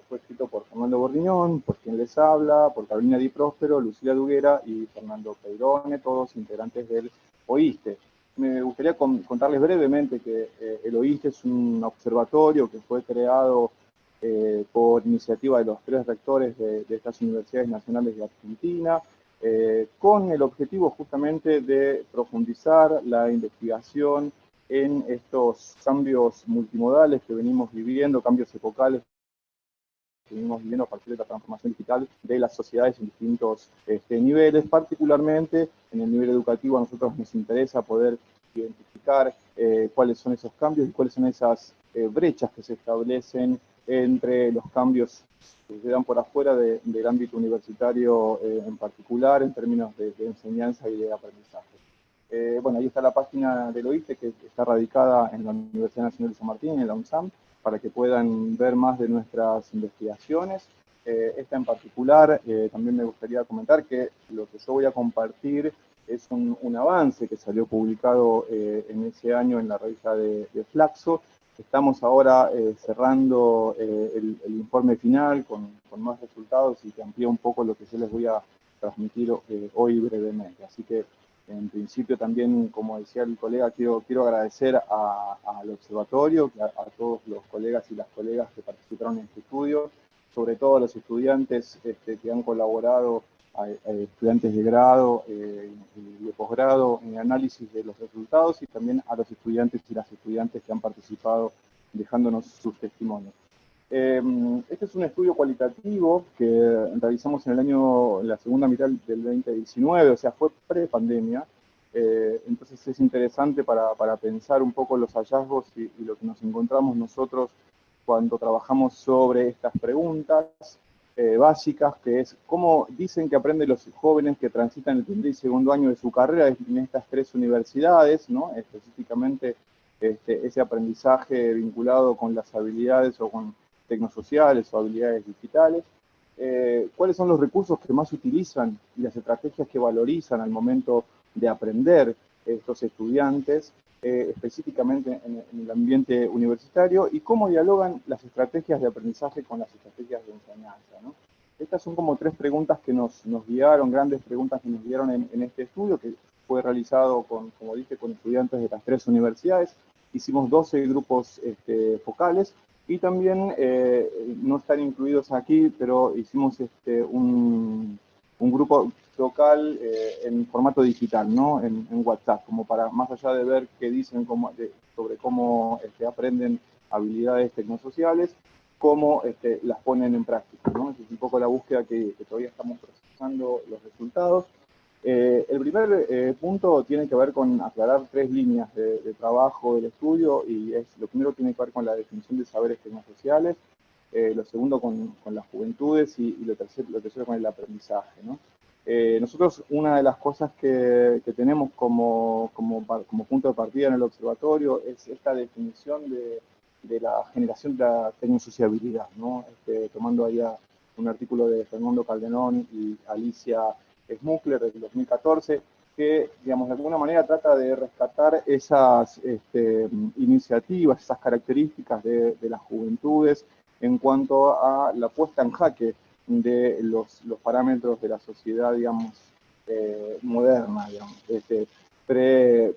Speaker 4: fue escrito por Fernando Bordiñón, por quien les habla, por Carolina Di Próspero, Lucila Duguera y Fernando Peirone, todos integrantes del OISTE. Me gustaría contarles brevemente que el OISTE es un observatorio que fue creado por iniciativa de los 3 rectores de estas universidades nacionales de Argentina, con el objetivo justamente de profundizar la investigación en estos cambios multimodales que venimos viviendo, cambios epocales que venimos viviendo a partir de la transformación digital de las sociedades en distintos niveles. Particularmente en el nivel educativo a nosotros nos interesa poder identificar cuáles son esos cambios y cuáles son esas brechas que se establecen entre los cambios que se dan por afuera del ámbito universitario en particular, en términos de enseñanza y de aprendizaje. Bueno, ahí está la página del OISTE, que está radicada en la Universidad Nacional de San Martín, en la UNSAM, para que puedan ver más de nuestras investigaciones. Esta en particular, también me gustaría comentar que lo que yo voy a compartir es un avance que salió publicado en ese año en la revista de Flaxo. Estamos ahora cerrando el informe final con más resultados y que amplía un poco lo que yo les voy a transmitir hoy brevemente. Así que, en principio, también, como decía el colega, quiero agradecer al observatorio, a todos los colegas y las colegas que participaron en este estudio, sobre todo a los estudiantes que han colaborado, a estudiantes de grado y de posgrado en el análisis de los resultados, y también a los estudiantes y las estudiantes que han participado dejándonos sus testimonios. Este es un estudio cualitativo que realizamos en la segunda mitad del 2019, o sea, fue pre-pandemia. Entonces es interesante para pensar un poco los hallazgos y lo que nos encontramos nosotros cuando trabajamos sobre estas preguntas básicas, que es cómo dicen que aprenden los jóvenes que transitan el primer y segundo año de su carrera en estas 3 universidades, ¿no? Específicamente ese aprendizaje vinculado con las habilidades o con tecnosociales o habilidades digitales, cuáles son los recursos que más utilizan y las estrategias que valorizan al momento de aprender estos estudiantes, específicamente en el ambiente universitario, y cómo dialogan las estrategias de aprendizaje con las estrategias de enseñanza, ¿no? Estas son como tres preguntas que nos guiaron, grandes preguntas que nos guiaron en este estudio, que fue realizado, como dije, con estudiantes de las 3 universidades. Hicimos 12 grupos focales, y también no están incluidos aquí, pero hicimos un grupo local en formato digital, ¿no? En WhatsApp, como para, más allá de ver qué dicen sobre cómo aprenden habilidades tecnosociales, cómo las ponen en práctica, ¿no? Esa es un poco la búsqueda que todavía estamos procesando los resultados. El primer punto tiene que ver con aclarar 3 líneas de trabajo del estudio, y lo primero tiene que ver con la definición de saberes tecnosociales, lo segundo con las juventudes, y lo tercero con el aprendizaje, ¿no? Nosotros, una de las cosas que tenemos como punto de partida en el observatorio es esta definición de la generación de la tecnosociabilidad, ¿no? Tomando ahí un artículo de Fernando Calderón y Alicia Smukler del 2014, que, digamos, de alguna manera trata de rescatar esas iniciativas, esas características de las juventudes en cuanto a la puesta en jaque de los parámetros de la sociedad, digamos, moderna, digamos,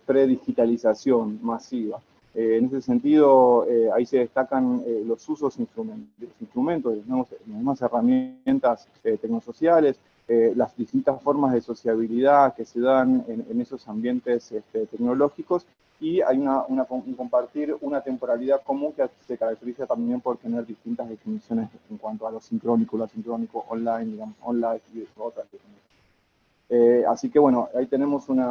Speaker 4: pre-digitalización masiva. En ese sentido, ahí se destacan los usos instrumentos, las nuevas herramientas tecnosociales, las distintas formas de sociabilidad que se dan en esos ambientes tecnológicos, y hay un compartir una temporalidad común que se caracteriza también por tener distintas definiciones en cuanto a lo sincrónico, lo asincrónico, online, digamos, online y otras definiciones. Así que bueno, ahí tenemos un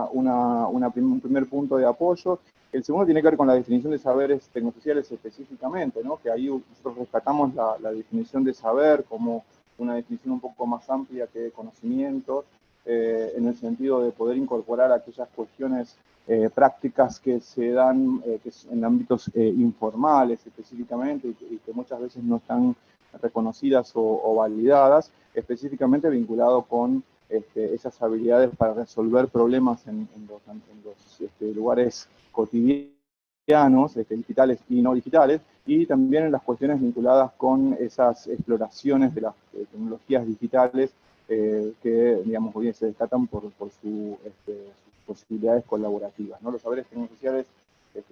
Speaker 4: primer punto de apoyo. El segundo tiene que ver con la definición de saberes tecnosociales específicamente, ¿no? Que ahí nosotros rescatamos la definición de saber como una definición un poco más amplia que de conocimiento, en el sentido de poder incorporar aquellas cuestiones prácticas que se dan en ámbitos informales específicamente, y que muchas veces no están reconocidas o validadas, específicamente vinculado con esas habilidades para resolver problemas en los lugares cotidianos, digitales y no digitales, y también en las cuestiones vinculadas con esas exploraciones de las tecnologías digitales que, digamos, hoy se destacan por sus posibilidades colaborativas, ¿no? Los saberes tecnosociales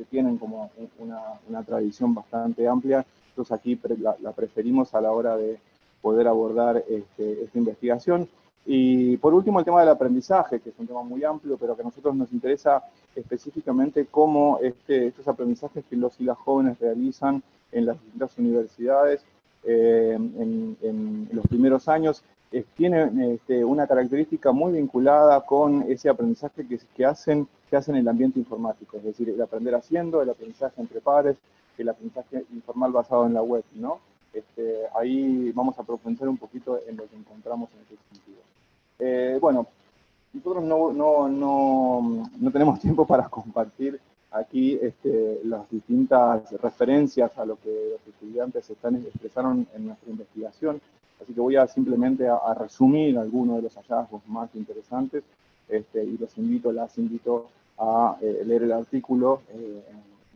Speaker 4: tienen como una tradición bastante amplia. Entonces aquí la preferimos a la hora de poder abordar esta investigación. Y por último, el tema del aprendizaje, que es un tema muy amplio, pero que a nosotros nos interesa específicamente cómo estos aprendizajes que los y las jóvenes realizan en las distintas universidades en los primeros años tiene una característica muy vinculada con ese aprendizaje que hacen en el ambiente informático, es decir, el aprender haciendo, el aprendizaje entre pares, el aprendizaje informal basado en la web, ¿no? Ahí vamos a profundizar un poquito en lo que encontramos en ese sentido. Bueno, nosotros no tenemos tiempo para compartir aquí las distintas referencias a lo que los estudiantes expresaron en nuestra investigación, así que voy simplemente a resumir algunos de los hallazgos más interesantes, y las invito a leer el artículo en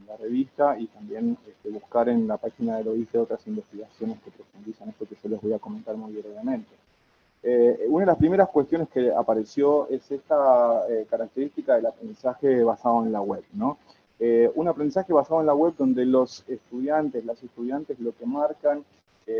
Speaker 4: la revista, y también buscar en la página del OIFE otras investigaciones que profundizan esto que yo les voy a comentar muy brevemente. Una de las primeras cuestiones que apareció es esta característica del aprendizaje basado en la web, ¿no? Un aprendizaje basado en la web donde las estudiantes lo que marcan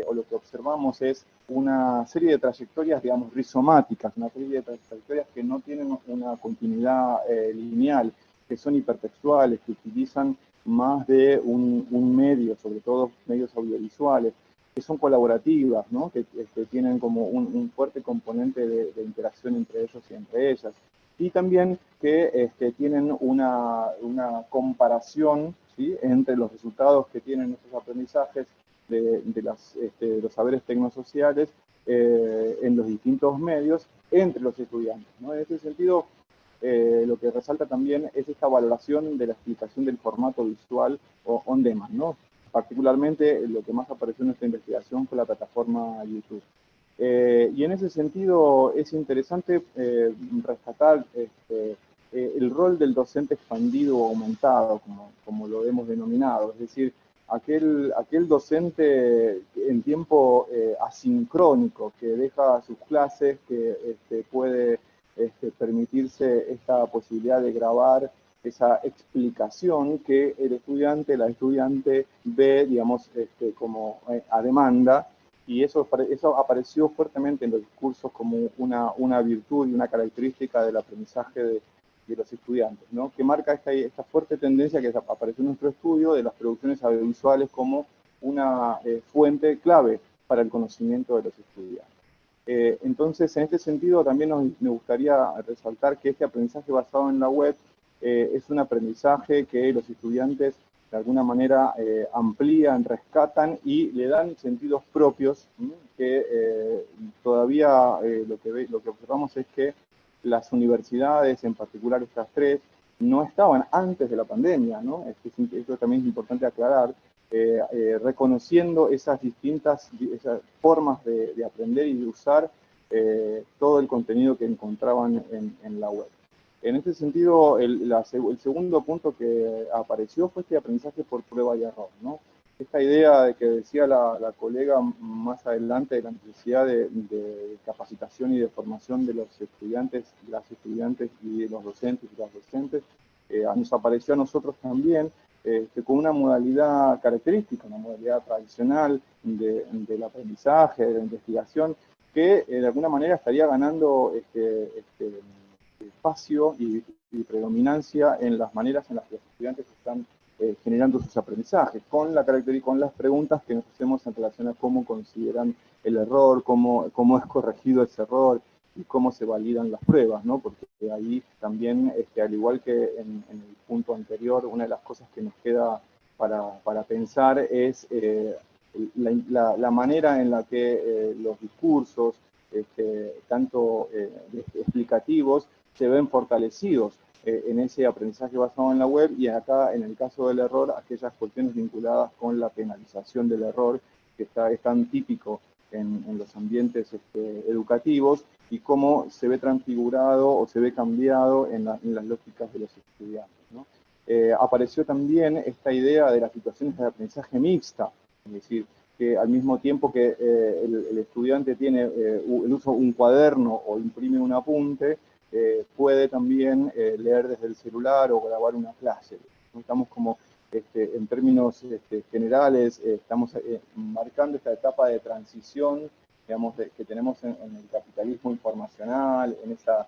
Speaker 4: o lo que observamos es una serie de trayectorias, digamos, rizomáticas, una serie de trayectorias que no tienen una continuidad lineal, que son hipertextuales, que utilizan más de un medio, sobre todo medios audiovisuales, que son colaborativas, ¿no? que tienen como un fuerte componente de interacción entre ellos y entre ellas, y también que tienen una comparación, ¿sí?, entre los resultados que tienen estos aprendizajes de los saberes tecnosociales en los distintos medios entre los estudiantes, ¿no? En ese sentido, lo que resalta también es esta valoración de la explicación del formato visual o on demand, ¿no? particularmente lo que más apareció en nuestra investigación fue la plataforma YouTube. Y en ese sentido es interesante rescatar el rol del docente expandido o aumentado, como lo hemos denominado, es decir, aquel docente en tiempo asincrónico que deja sus clases, que puede permitirse esta posibilidad de grabar esa explicación que el estudiante, la estudiante ve, digamos, como a demanda, y eso apareció fuertemente en los discursos como una virtud y una característica del aprendizaje de los estudiantes, ¿no? Que marca esta fuerte tendencia que apareció en nuestro estudio de las producciones audiovisuales como una fuente clave para el conocimiento de los estudiantes. Entonces, en este sentido, también me gustaría resaltar que este aprendizaje basado en la web es un aprendizaje que los estudiantes de alguna manera amplían, rescatan y le dan sentidos propios, que todavía lo que observamos es que las universidades, en particular estas tres, no estaban antes de la pandemia, ¿no? Esto también es importante aclarar, reconociendo esas formas de aprender y de usar todo el contenido que encontraban en la web. En este sentido, el segundo punto que apareció fue este aprendizaje por prueba y error, ¿no? Esta idea de que decía la colega más adelante de la necesidad de capacitación y de formación de los estudiantes, las estudiantes y de los docentes y las docentes, nos apareció a nosotros también con una modalidad característica, una modalidad tradicional del aprendizaje, de la investigación, que de alguna manera estaría ganando espacio y predominancia en las maneras en las que los estudiantes están generando sus aprendizajes, con las preguntas que nos hacemos en relación a cómo consideran el error, cómo es corregido ese error y cómo se validan las pruebas, ¿no? Porque ahí también, al igual que en el punto anterior, una de las cosas que nos queda para pensar es la manera en la que los discursos, tanto explicativos, se ven fortalecidos en ese aprendizaje basado en la web, y acá, en el caso del error, aquellas cuestiones vinculadas con la penalización del error, que es tan típico en los ambientes educativos, y cómo se ve transfigurado o se ve cambiado en las lógicas de los estudiantes, ¿no? Apareció también esta idea de las situaciones de aprendizaje mixta, es decir, que al mismo tiempo que el estudiante tiene el uso de un cuaderno o imprime un apunte, puede también leer desde el celular o grabar una clase. Estamos como, en términos generales, estamos marcando esta etapa de transición, digamos, que tenemos en el capitalismo informacional, en esa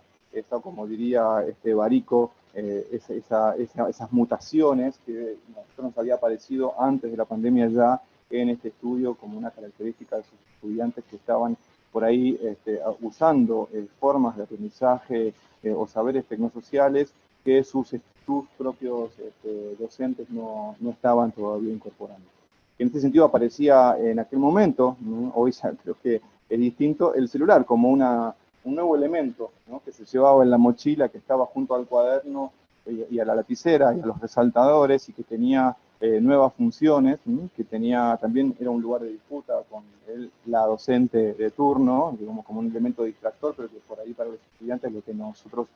Speaker 4: como diría Barico, esas mutaciones que a nosotros nos había aparecido antes de la pandemia ya en este estudio como una característica de sus estudiantes que estaban por ahí usando formas de aprendizaje o saberes tecnosociales que sus propios docentes no estaban todavía incorporando. En este sentido aparecía en aquel momento, ¿no? Hoy ya creo que es distinto, el celular como un nuevo elemento, ¿no? Que se llevaba en la mochila, que estaba junto al cuaderno y a la lapicera y a los resaltadores, y que tenía nuevas funciones, que también era un lugar de disputa con la docente de turno, digamos, como un elemento distractor, pero que por ahí para los estudiantes lo que nosotros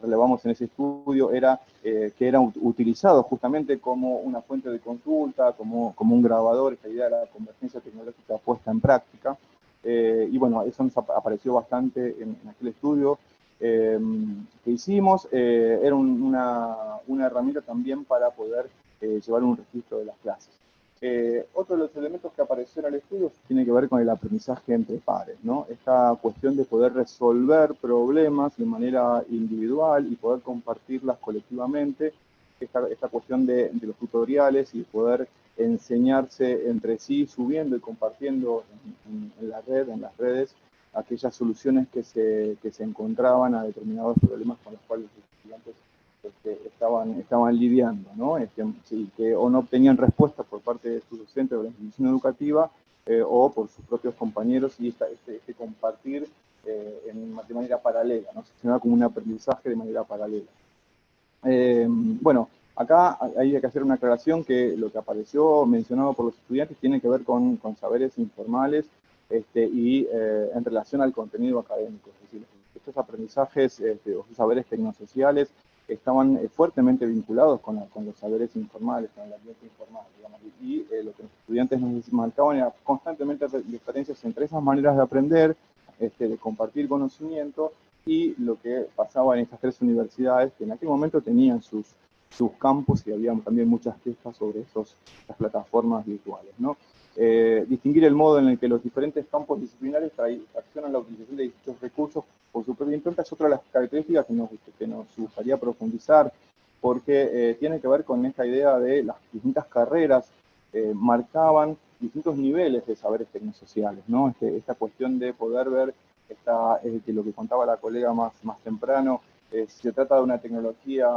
Speaker 4: relevamos en ese estudio era que era utilizado justamente como una fuente de consulta, como un grabador, esta idea de la convergencia tecnológica puesta en práctica. Y bueno, eso nos apareció bastante en aquel estudio que hicimos. Era una herramienta también para poder llevar un registro de las clases. Otro de los elementos que apareció en el estudio tiene que ver con el aprendizaje entre pares, ¿no? Esta cuestión de poder resolver problemas de manera individual y poder compartirlas colectivamente, esta cuestión de los tutoriales y poder enseñarse entre sí, subiendo y compartiendo en la red, en las redes, aquellas soluciones que se encontraban a determinados problemas con los cuales los estudiantes estaban lidiando, ¿no? Que o no obtenían respuesta por parte de sus docentes de la institución educativa o por sus propios compañeros, y este compartir de manera paralela, ¿no? Se llama como un aprendizaje de manera paralela. Bueno, Acá hay que hacer una aclaración que lo que apareció mencionado por los estudiantes tiene que ver con saberes informales y en relación al contenido académico. Es decir, estos aprendizajes o saberes tecnosociales estaban fuertemente vinculados con los saberes informales, con el ambiente informal, digamos, y lo que los estudiantes nos marcaban era constantemente diferencias entre esas maneras de aprender, de compartir conocimiento, y lo que pasaba en estas tres universidades, que en aquel momento tenían sus campus y había también muchas quejas sobre esas plataformas virtuales, ¿no? Distinguir el modo en el que los diferentes campos disciplinares accionan la utilización de dichos recursos por su propia impronta es otra de las características que nos gustaría profundizar, porque tiene que ver con esta idea de las distintas carreras marcaban distintos niveles de saberes tecnosociales, ¿no? Esta cuestión de poder ver que lo que contaba la colega más temprano, si se trata de una tecnología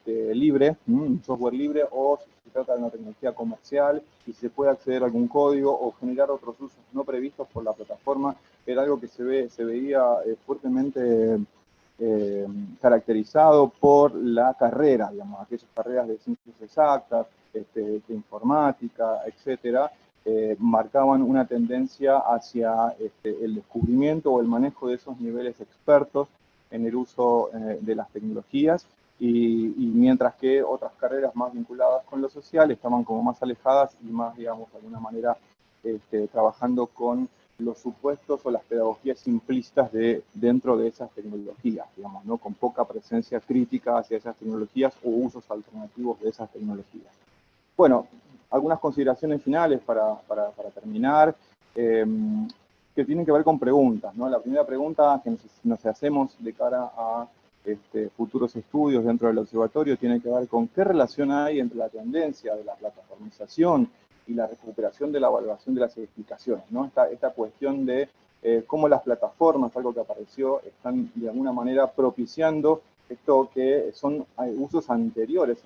Speaker 4: libre, un software libre, o si se trata de una tecnología comercial, y se puede acceder a algún código o generar otros usos no previstos por la plataforma, era algo que se veía fuertemente caracterizado por la carrera, digamos, aquellas carreras de ciencias exactas, de informática, etcétera, marcaban una tendencia hacia el descubrimiento o el manejo de esos niveles expertos en el uso de las tecnologías, y mientras que otras carreras más vinculadas con lo social estaban como más alejadas y más, digamos, de alguna manera trabajando con los supuestos o las pedagogías implícitas dentro de esas tecnologías, digamos, ¿no? Con poca presencia crítica hacia esas tecnologías o usos alternativos de esas tecnologías. Bueno, algunas consideraciones finales para terminar, que tienen que ver con preguntas, ¿no? La primera pregunta que nos hacemos de cara a futuros estudios dentro del observatorio tiene que ver con qué relación hay entre la tendencia de la plataformización y la recuperación de la evaluación de las explicaciones, ¿no? Esta cuestión de cómo las plataformas, algo que apareció, están de alguna manera propiciando esto que son usos anteriores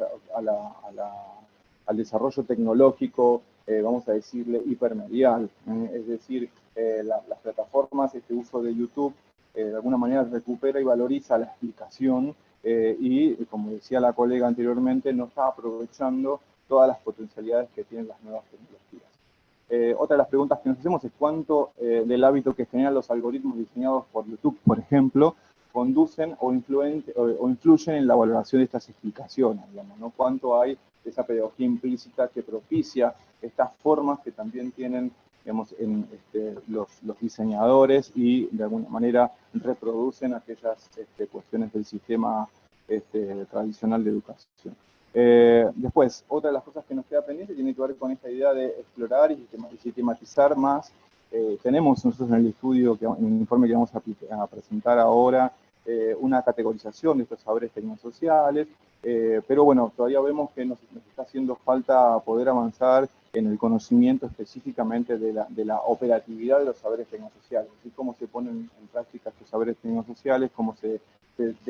Speaker 4: al desarrollo tecnológico, vamos a decirle, hipermedial. Es decir, las plataformas, este uso de YouTube, de alguna manera recupera y valoriza la explicación y, como decía la colega anteriormente, no está aprovechando todas las potencialidades que tienen las nuevas tecnologías. Otra de las preguntas que nos hacemos es cuánto del hábito que generan los algoritmos diseñados por YouTube, por ejemplo, conducen o influyen en la valoración de estas explicaciones, digamos, ¿no? Cuánto hay de esa pedagogía implícita que propicia estas formas que también tienen, digamos, los diseñadores y de alguna manera reproducen aquellas cuestiones del sistema tradicional de educación. Después, otra de las cosas que nos queda pendiente tiene que ver con esta idea de explorar y sistematizar más. Tenemos nosotros en el estudio, en el informe que vamos a presentar ahora, una categorización de estos saberes tecnosociales, pero bueno, todavía vemos que nos está haciendo falta poder avanzar en el conocimiento específicamente de la operatividad de los saberes tecnosociales, así cómo se ponen en práctica estos saberes tecnosociales, cómo se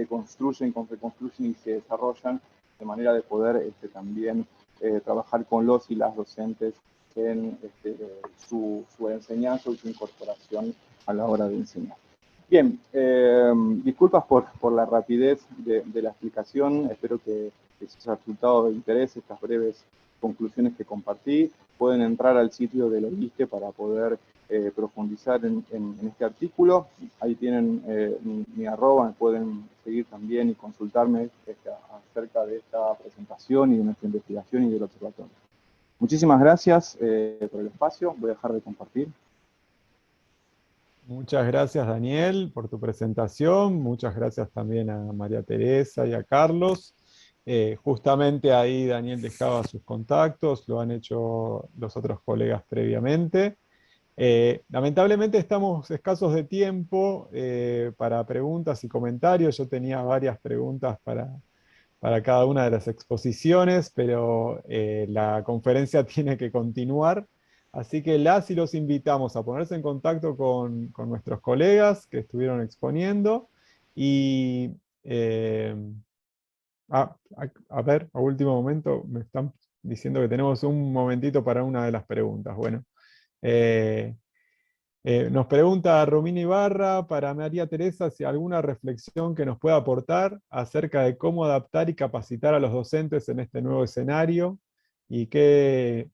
Speaker 4: construyen, cómo se reconstruyen y se desarrollan, de manera de poder también trabajar con los y las docentes en su enseñanza y su incorporación a la hora de enseñar. Bien, disculpas por la rapidez de la explicación, espero que les haya resultado de interés estas breves conclusiones que compartí. Pueden entrar al sitio del OISTE para poder profundizar en este artículo. Ahí tienen mi arroba, pueden seguir también y consultarme acerca de esta presentación y de nuestra investigación y del observatorio. Muchísimas gracias por el espacio, voy a dejar de compartir.
Speaker 1: Muchas gracias, Daniel, por tu presentación. Muchas gracias también a María Teresa y a Carlos. Justamente ahí Daniel dejaba sus contactos, lo han hecho los otros colegas previamente. Lamentablemente estamos escasos de tiempo para preguntas y comentarios. Yo tenía varias preguntas para cada una de las exposiciones, pero la conferencia tiene que continuar. Así que las y los invitamos a ponerse en contacto con nuestros colegas que estuvieron exponiendo. Y a ver, a último momento me están diciendo que tenemos un momentito para una de las preguntas. Bueno, Nos pregunta Romina Ibarra para María Teresa si alguna reflexión que nos pueda aportar acerca de cómo adaptar y capacitar a los docentes en este nuevo escenario y qué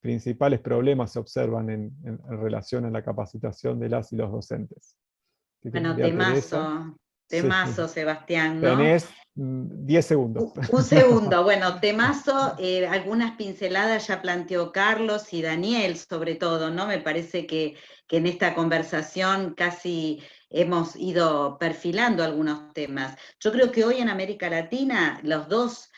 Speaker 1: principales problemas se observan en relación a la capacitación de las y los docentes. Así que,
Speaker 2: Bueno,
Speaker 1: María Teresa, sí,
Speaker 2: temazo, Sebastián, ¿no?
Speaker 1: tenés 10 segundos.
Speaker 2: Un segundo, bueno, temazo, algunas pinceladas ya planteó Carlos y Daniel sobre todo, ¿no? Me parece que en esta conversación casi hemos ido perfilando algunos temas. Yo creo que hoy en América Latina las dos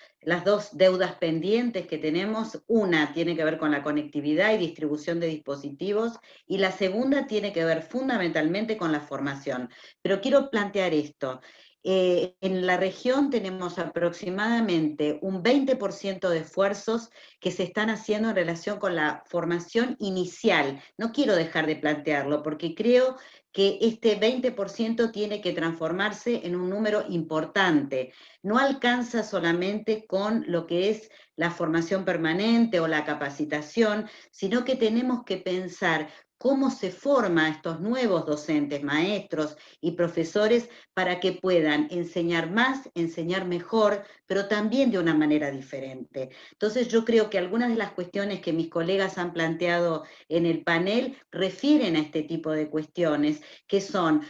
Speaker 2: deudas pendientes que tenemos, una tiene que ver con la conectividad y distribución de dispositivos, y la segunda tiene que ver fundamentalmente con la formación. Pero quiero plantear esto. En la región tenemos aproximadamente un 20% de esfuerzos que se están haciendo en relación con la formación inicial. No quiero dejar de plantearlo porque creo que este 20% tiene que transformarse en un número importante. No alcanza solamente con lo que es la formación permanente o la capacitación, sino que tenemos que pensar cómo se forman a estos nuevos docentes, maestros y profesores para que puedan enseñar más, enseñar mejor, pero también de una manera diferente. Entonces yo creo que algunas de las cuestiones que mis colegas han planteado en el panel refieren a este tipo de cuestiones, que son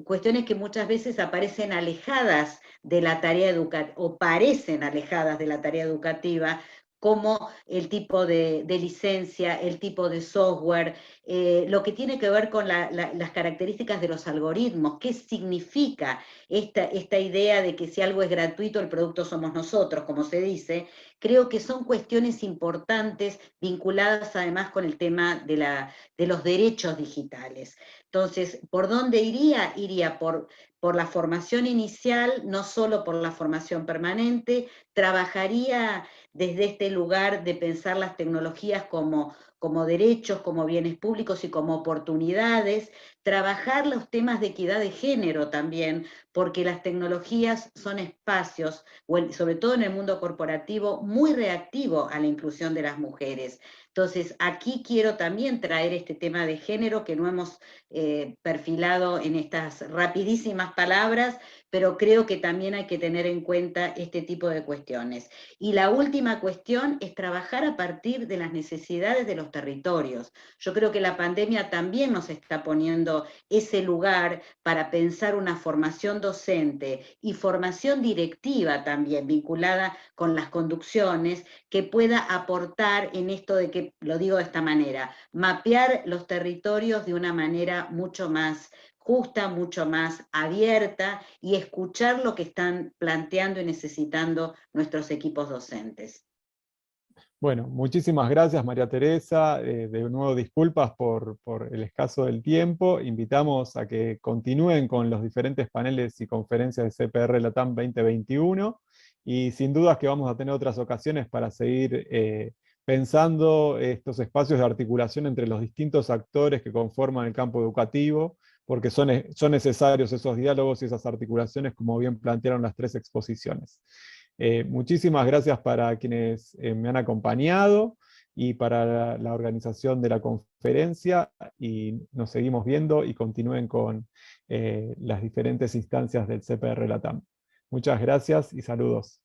Speaker 2: cuestiones que muchas veces aparecen alejadas de la tarea educativa, o parecen alejadas de la tarea educativa, como el tipo de licencia, el tipo de software, lo que tiene que ver con las características de los algoritmos, qué significa esta idea de que si algo es gratuito, el producto somos nosotros, como se dice. Creo que son cuestiones importantes vinculadas además con el tema de los derechos digitales. Entonces, ¿por dónde iría? Iría por la formación inicial, no solo por la formación permanente, trabajaría desde este lugar de pensar las tecnologías como derechos, como bienes públicos y como oportunidades, trabajar los temas de equidad de género también, porque las tecnologías son espacios, sobre todo en el mundo corporativo, muy reactivo a la inclusión de las mujeres. Entonces, aquí quiero también traer este tema de género que no hemos perfilado en estas rapidísimas palabras, pero creo que también hay que tener en cuenta este tipo de cuestiones. Y la última cuestión es trabajar a partir de las necesidades de los territorios. Yo creo que la pandemia también nos está poniendo ese lugar para pensar una formación docente y formación directiva también, vinculada con las conducciones, que pueda aportar en esto de que, lo digo de esta manera, mapear los territorios de una manera mucho más justa, mucho más abierta, y escuchar lo que están planteando y necesitando nuestros equipos docentes.
Speaker 1: Bueno, muchísimas gracias María Teresa, de nuevo disculpas por el escaso del tiempo, invitamos a que continúen con los diferentes paneles y conferencias de CPR Latam 2021, y sin dudas que vamos a tener otras ocasiones para seguir pensando estos espacios de articulación entre los distintos actores que conforman el campo educativo, porque son necesarios esos diálogos y esas articulaciones, como bien plantearon las tres exposiciones. Muchísimas gracias para quienes me han acompañado y para la organización de la conferencia, y nos seguimos viendo y continúen con las diferentes instancias del CPR Latam. Muchas gracias y saludos.